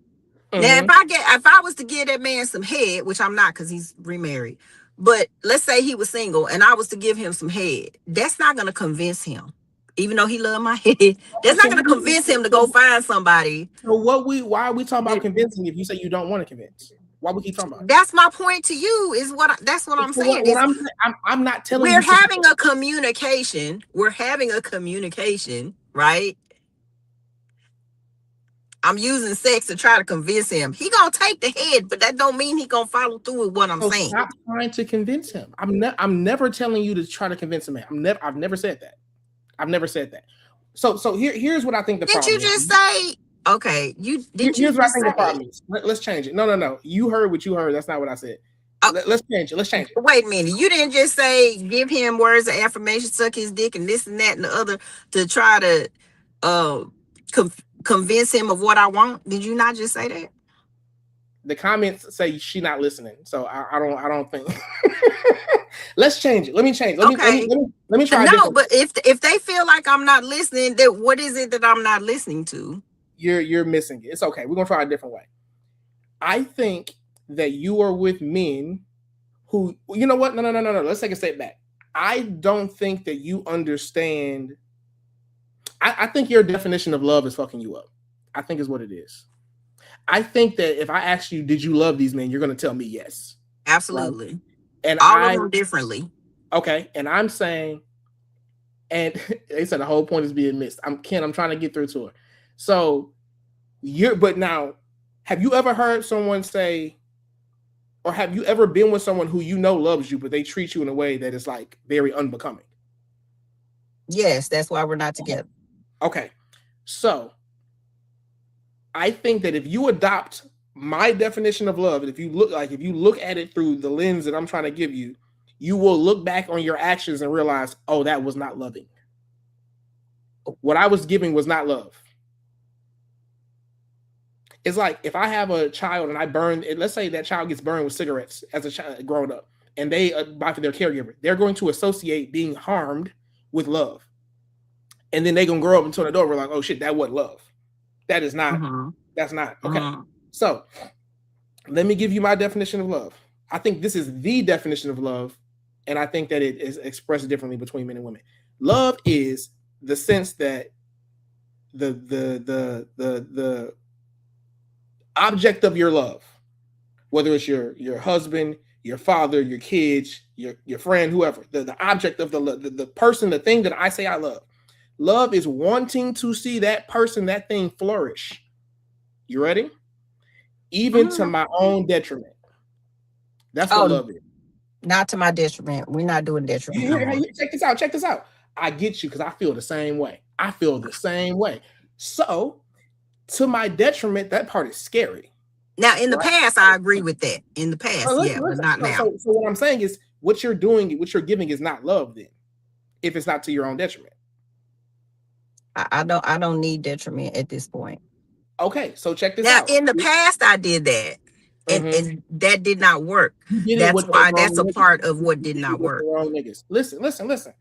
Now,
mhm.
if I was to give that man some head, which I'm not because he's remarried, but let's say he was single and I was to give him some head, that's not gonna convince him. Even though he loved my head,
Okay,
that's not gonna convince him to go find somebody.
so why are we talking about convincing if you say you don't want to convince? Why we keep talking about it?
That's my point to you. That's what I'm
So
saying.
what
Is
I'm not telling
we're
you to.
having a communication. We're having a communication, right? I'm using sex to try to convince him. He gonna take the head, but that don't mean he gonna follow through with what I'm
So
saying.
stop trying to convince him. I'm never telling you to try to convince a man. I've never said that. I've never said that. So here's what I think the
Didn't
problem
you
is.
just say? Okay,
Here's what I think the problem is. Let's change it. No. You heard what you heard. That's not what I said. Let's change it. Let's change it.
Wait a minute. You didn't just say give him words of affirmation, suck his dick, and this and that and the other to try to convince him of what I want. Did you not just say that?
The comments say she not listening, so I don't think. Let's change it. Let me change. Let me try.
No, but if they feel like I'm not listening, then what is it that I'm not listening to?
You're missing it. It's okay. We're gonna try a different way. I think that you are with men who, you know what? No. Let's take a step back. I don't think that you understand. I think your definition of love is fucking you up. I think is what it is. I think that if I ask you, did you love these men? You're going to tell me yes.
Absolutely. Right?
And
all of them differently.
Okay. And I'm saying, and they said the whole point is being missed. I'm trying to get through to it. So but now, have you ever heard someone say, or have you ever been with someone who you know loves you, but they treat you in a way that is like very unbecoming?
Yes, that's why we're not together.
Okay. So I think that if you adopt my definition of love, if you look at it through the lens that I'm trying to give you, you will look back on your actions and realize, oh, that was not loving. What I was giving was not love. It's like if I have a child and I burn, let's say that child gets burned with cigarettes as a child growing up, and they buy for their caregiver, they're going to associate being harmed with love. And then they're going to grow up and turn the door like, oh shit, that wasn't love. That is not, that's not. Okay. So let me give you my definition of love. I think this is the definition of love. And I think that it is expressed differently between men and women. Love is the sense that the object of your love, whether it's your husband, your father, your kids, your friend, whoever, the object of the person, the thing that I say I love. Love is wanting to see that person, that thing flourish. You ready? Even to my own detriment. That's what love is.
Not to my detriment. We're not doing detriment.
Check this out. I get you because I feel the same way. So, to my detriment, that part is scary.
Now, in the past, I agree with that. In the past, but not now.
So what I'm saying is what you're doing, what you're giving is not love then, if it's not to your own detriment.
I don't need detriment at this point.
Okay, so check this out.
Now, in the past, I did that. And that did not work. That's why that's a part of what did not work.
Wrong niggas. Listen.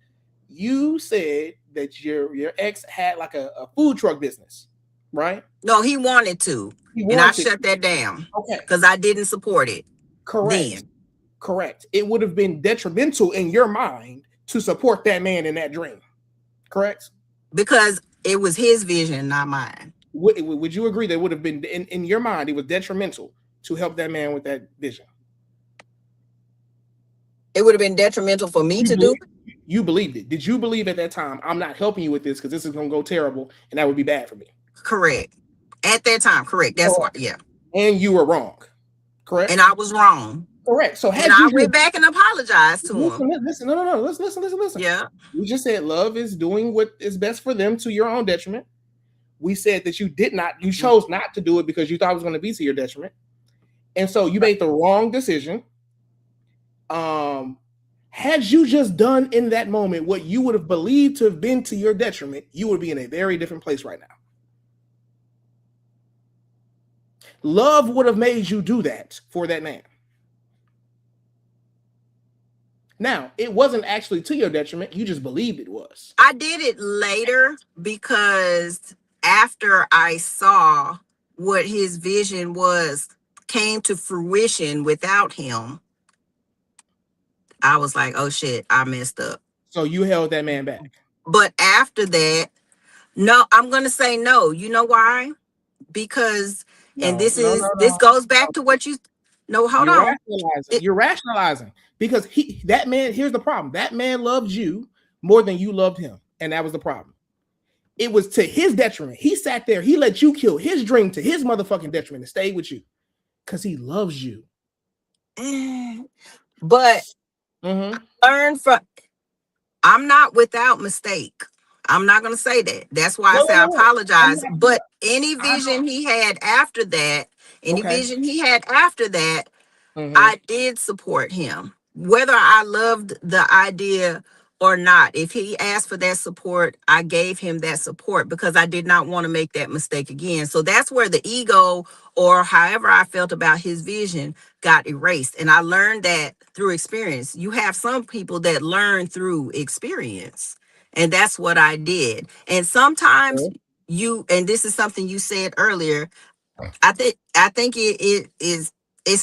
You said that your ex had like a food truck business, right?
No, he wanted to. And I shut that down.
Okay.
Because I didn't support it.
Correct. It would have been detrimental in your mind to support that man in that dream. Correct?
Because it was his vision, not mine.
Would you agree that it would have been in your mind, it was detrimental to help that man with that vision?
It would have been detrimental for me to do it?
You believed it. Did you believe at that time, I'm not helping you with this because this is going to go terrible and that would be bad for me?
Correct. At that time, correct. That's why, yeah.
And you were wrong. Correct?
And I was wrong.
Correct. So
I went back and apologized to him.
Listen. No. Listen.
Yeah.
We just said love is doing what is best for them to your own detriment. We said that you chose not to do it because you thought it was going to be to your detriment. And so you made the wrong decision. Had you just done in that moment what you would have believed to have been to your detriment, you would be in a very different place right now. Love would have made you do that for that man. Now, it wasn't actually to your detriment. You just believed it was.
I did it later because after I saw what his vision was came to fruition without him, I was like, oh shit, I messed up.
So you held that man back.
But after that, no, I'm going to say no. You know why? Because, and this goes back to what you, no, hold on.
You're rationalizing because that man, here's the problem. That man loved you more than you loved him. And that was the problem. It was to his detriment. He sat there. He let you kill his dream to his motherfucking detriment and stayed with you because he loves you.
But learn from, I'm not without mistake. I'm not going to say that. That's why I say I apologize. But any vision he had after that, I did support him, whether I loved the idea or not. If he asked for that support, I gave him that support because I did not want to make that mistake again. So that's where the ego or however I felt about his vision got erased. And I learned that through experience. You have some people that learn through experience. And that's what I did. And sometimes and this is something you said earlier, I think it's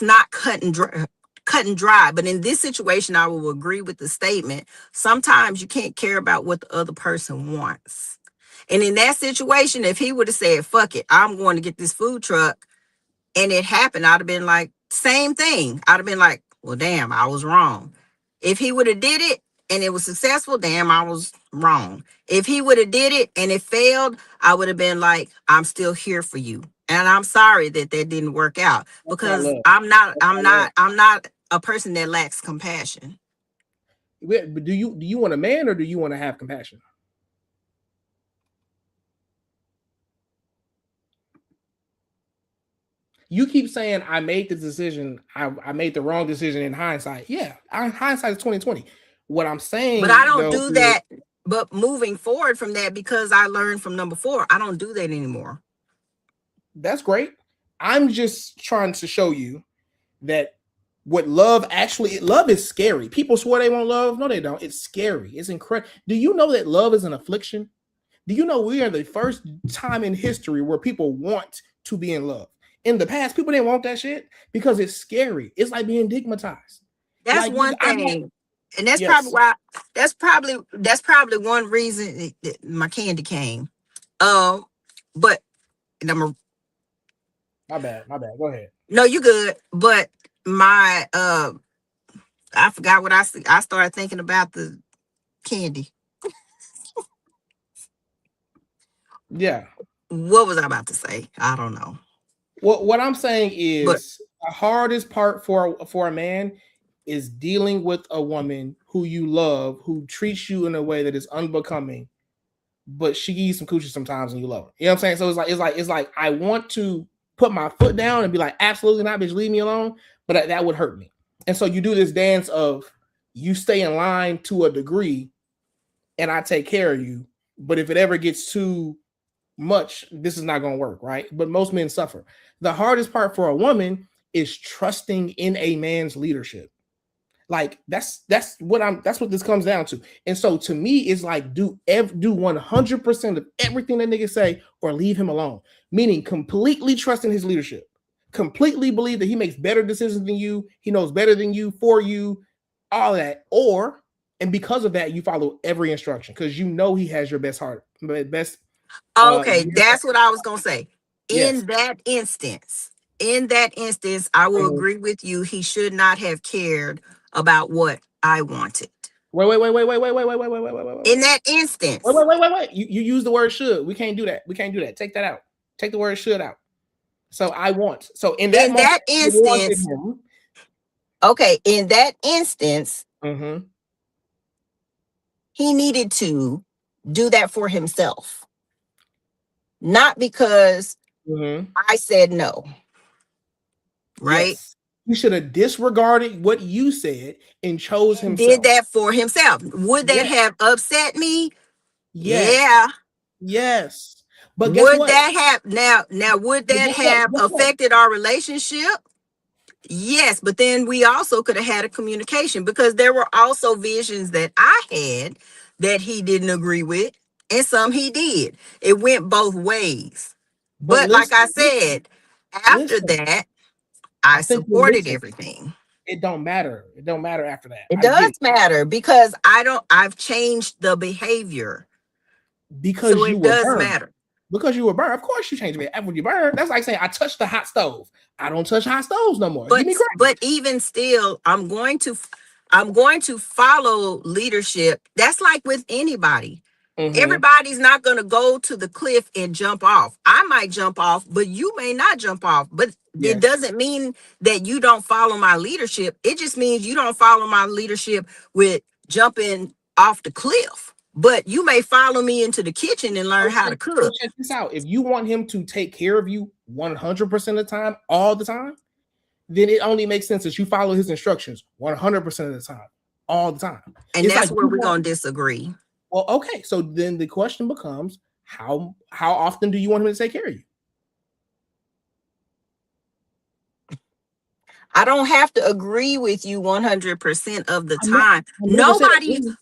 not cut and dry. But in this situation, I will agree with the statement. Sometimes you can't care about what the other person wants. And in that situation, if he would have said, fuck it, I'm going to get this food truck, and it happened, I'd have been like, same thing. I'd have been like, well, damn, I was wrong. If he would have did it and it was successful, damn, I was wrong. If he would have did it and it failed, I would have been like, I'm still here for you. And I'm sorry that didn't work out because I'm not a person that lacks compassion.
But do you want a man or do you want to have compassion? You keep saying I made the decision. I made the wrong decision in hindsight. Yeah, hindsight is 2020. What I'm saying,
but I don't do that. But moving forward from that, because I learned from number 4, I don't do that anymore.
That's great. I'm just trying to show you that what love is scary. People swear they want love. No, they don't. It's scary. It's incredible. Do you know that love is an affliction? Do you know we are the first time in history where people want to be in love? In the past, people didn't want that shit because it's scary. It's like being stigmatized.
That's like, one thing. And that's probably why that's probably one reason my candy came. But my bad.
Go ahead.
No, you good. But my I forgot what I started thinking about the candy.
Yeah.
What was I about to say? I don't know.
What I'm saying is the hardest part for a man is dealing with a woman who you love, who treats you in a way that is unbecoming, but she gives some coochie sometimes and you love her. You know what I'm saying? So it's like I want to put my foot down and be like, absolutely not, bitch, leave me alone. But that would hurt me. And so you do this dance of you stay in line to a degree and I take care of you. But if it ever gets too much, this is not going to work, right? But most men suffer. The hardest part for a woman is trusting in a man's leadership. Like that's what this comes down to. And so to me, it's like do 100% of everything that nigga say or leave him alone. Meaning completely trusting his leadership. Completely believe that he makes better decisions than you. He knows better than you, for you, all that. And because of that, you follow every instruction because you know he has your best heart, best.
Okay, that's what I was gonna say. In that instance, I will agree with you. He should not have cared about what I wanted.
Wait.
In that instance.
Wait. You use the word should. We can't do that. Take that out. Take the word should out. So I want. So in that instance.
Okay, in that instance, he needed to do that for himself. Not because I said no. right?
Yes. He should have disregarded what you said and chose
And
himself.
did that for himself. Would that have upset me?
Yes.
Yeah.
Yes. But guess
Would
what?
that have now would that have affected our relationship? Yes, but then we also could have had a communication, because there were also visions that I had that he didn't agree with, and some he did. It went both ways. But like I said, after that, I supported everything.
It don't matter. It don't matter after that.
It does matter, because I've changed the behavior.
Because
so
you
it
were
does
burned.
matter.
Because you were burned. Of course you change it. After you burn, that's like saying I touched the hot stove. I don't touch hot stoves no more.
But even still, I'm going to follow leadership. That's like with anybody. Everybody's not going to go to the cliff and jump off. I might jump off, but you may not jump off. But it doesn't mean that you don't follow my leadership. It just means you don't follow my leadership with jumping off the cliff. But you may follow me into the kitchen and learn how to cook.
Check this out. If you want him to take care of you 100% of the time, all the time, then it only makes sense that you follow his instructions 100% of the time, all the time.
And that's where we're going to disagree.
Well, okay. So then the question becomes, how often do you want him to take care of you?
I don't have to agree with you 100% of the time.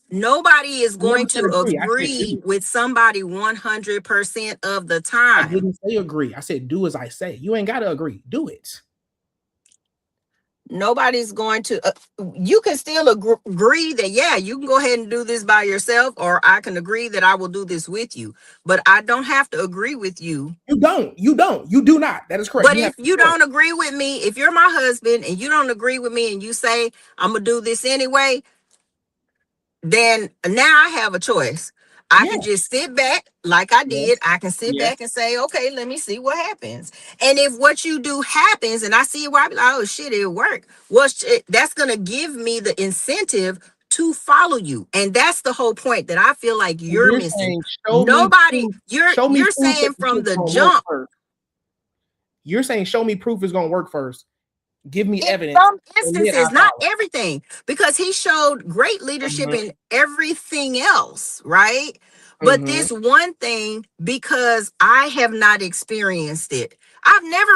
Nobody is going to agree with somebody 100% of the time.
I didn't say agree. I said do as I say. You ain't got to agree. Do it.
Nobody's going to you can still agree that you can go ahead and do this by yourself, or I can agree that I will do this with you, but I don't have to agree with you.
You do not. That is correct.
But if you don't agree with me, if you're my husband and you don't agree with me and you say I'm gonna do this anyway, then now I have a choice. I can just sit back like I did. I can sit back and say, okay, let me see what happens. And if what you do happens and I see it, where I be like, oh shit, it'll work. Well, that's going to give me the incentive to follow you. And that's the whole point that I feel like you're missing. Nobody, you're saying from the jump.
You're saying show me proof is going to work first. Give me evidence.
In some instances, not everything, because he showed great leadership in everything else, right? But this one thing, because I have not experienced it. I've never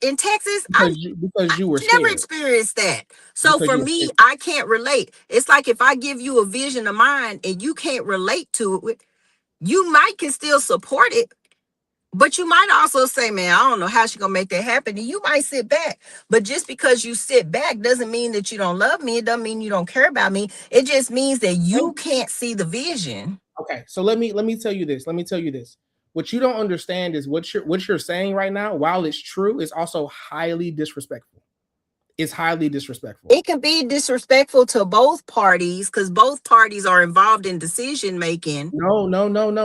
in Texas. I've never experienced that. So for me, I can't relate. It's like if I give you a vision of mine and you can't relate to it, you can still support it. But you might also say, man, I don't know how she's going to make that happen. And you might sit back. But just because you sit back doesn't mean that you don't love me. It doesn't mean you don't care about me. It just means that you can't see the vision.
Okay, so let me tell you this. What you don't understand is what you're saying right now, while it's true, is also highly disrespectful. It's highly disrespectful.
It can be disrespectful to both parties because both parties are involved in decision making.
No.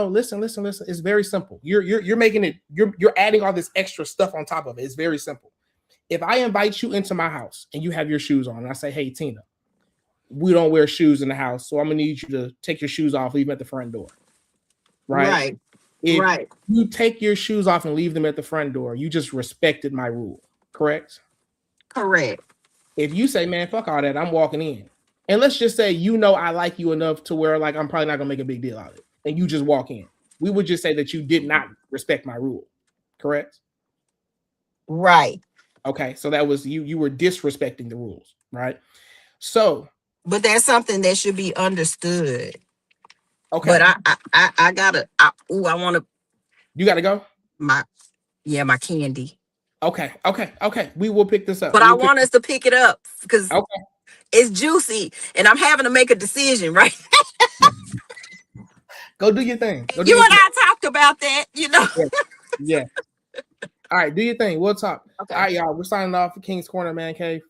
Listen. It's very simple. You're making it. You're adding all this extra stuff on top of it. It's very simple. If I invite you into my house and you have your shoes on, and I say, "Hey, Tina, we don't wear shoes in the house, so I'm gonna need you to take your shoes off, leave them at the front door." Right. If you take your shoes off and leave them at the front door, you just respected my rule. Correct.
Correct.
If you say, man, fuck all that, I'm walking in. And let's just say, I like you enough to where like I'm probably not gonna make a big deal out of it. And you just walk in. We would just say that you did not respect my rule. Correct?
Right.
Okay, so that was you were disrespecting the rules, right? So
but that's something that should be understood. Okay. But I gotta I wanna
you gotta go?
My candy.
Okay. We will pick this up.
But I want us to pick it up because it's juicy and I'm having to make a decision, right?
Go do your thing.
You and I talked about that,
Yeah. All right, do your thing. We'll talk.
Okay.
All right, y'all. We're signing off for King's Corner Man Cave.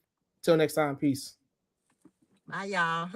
Till next time. Peace.
Bye, y'all.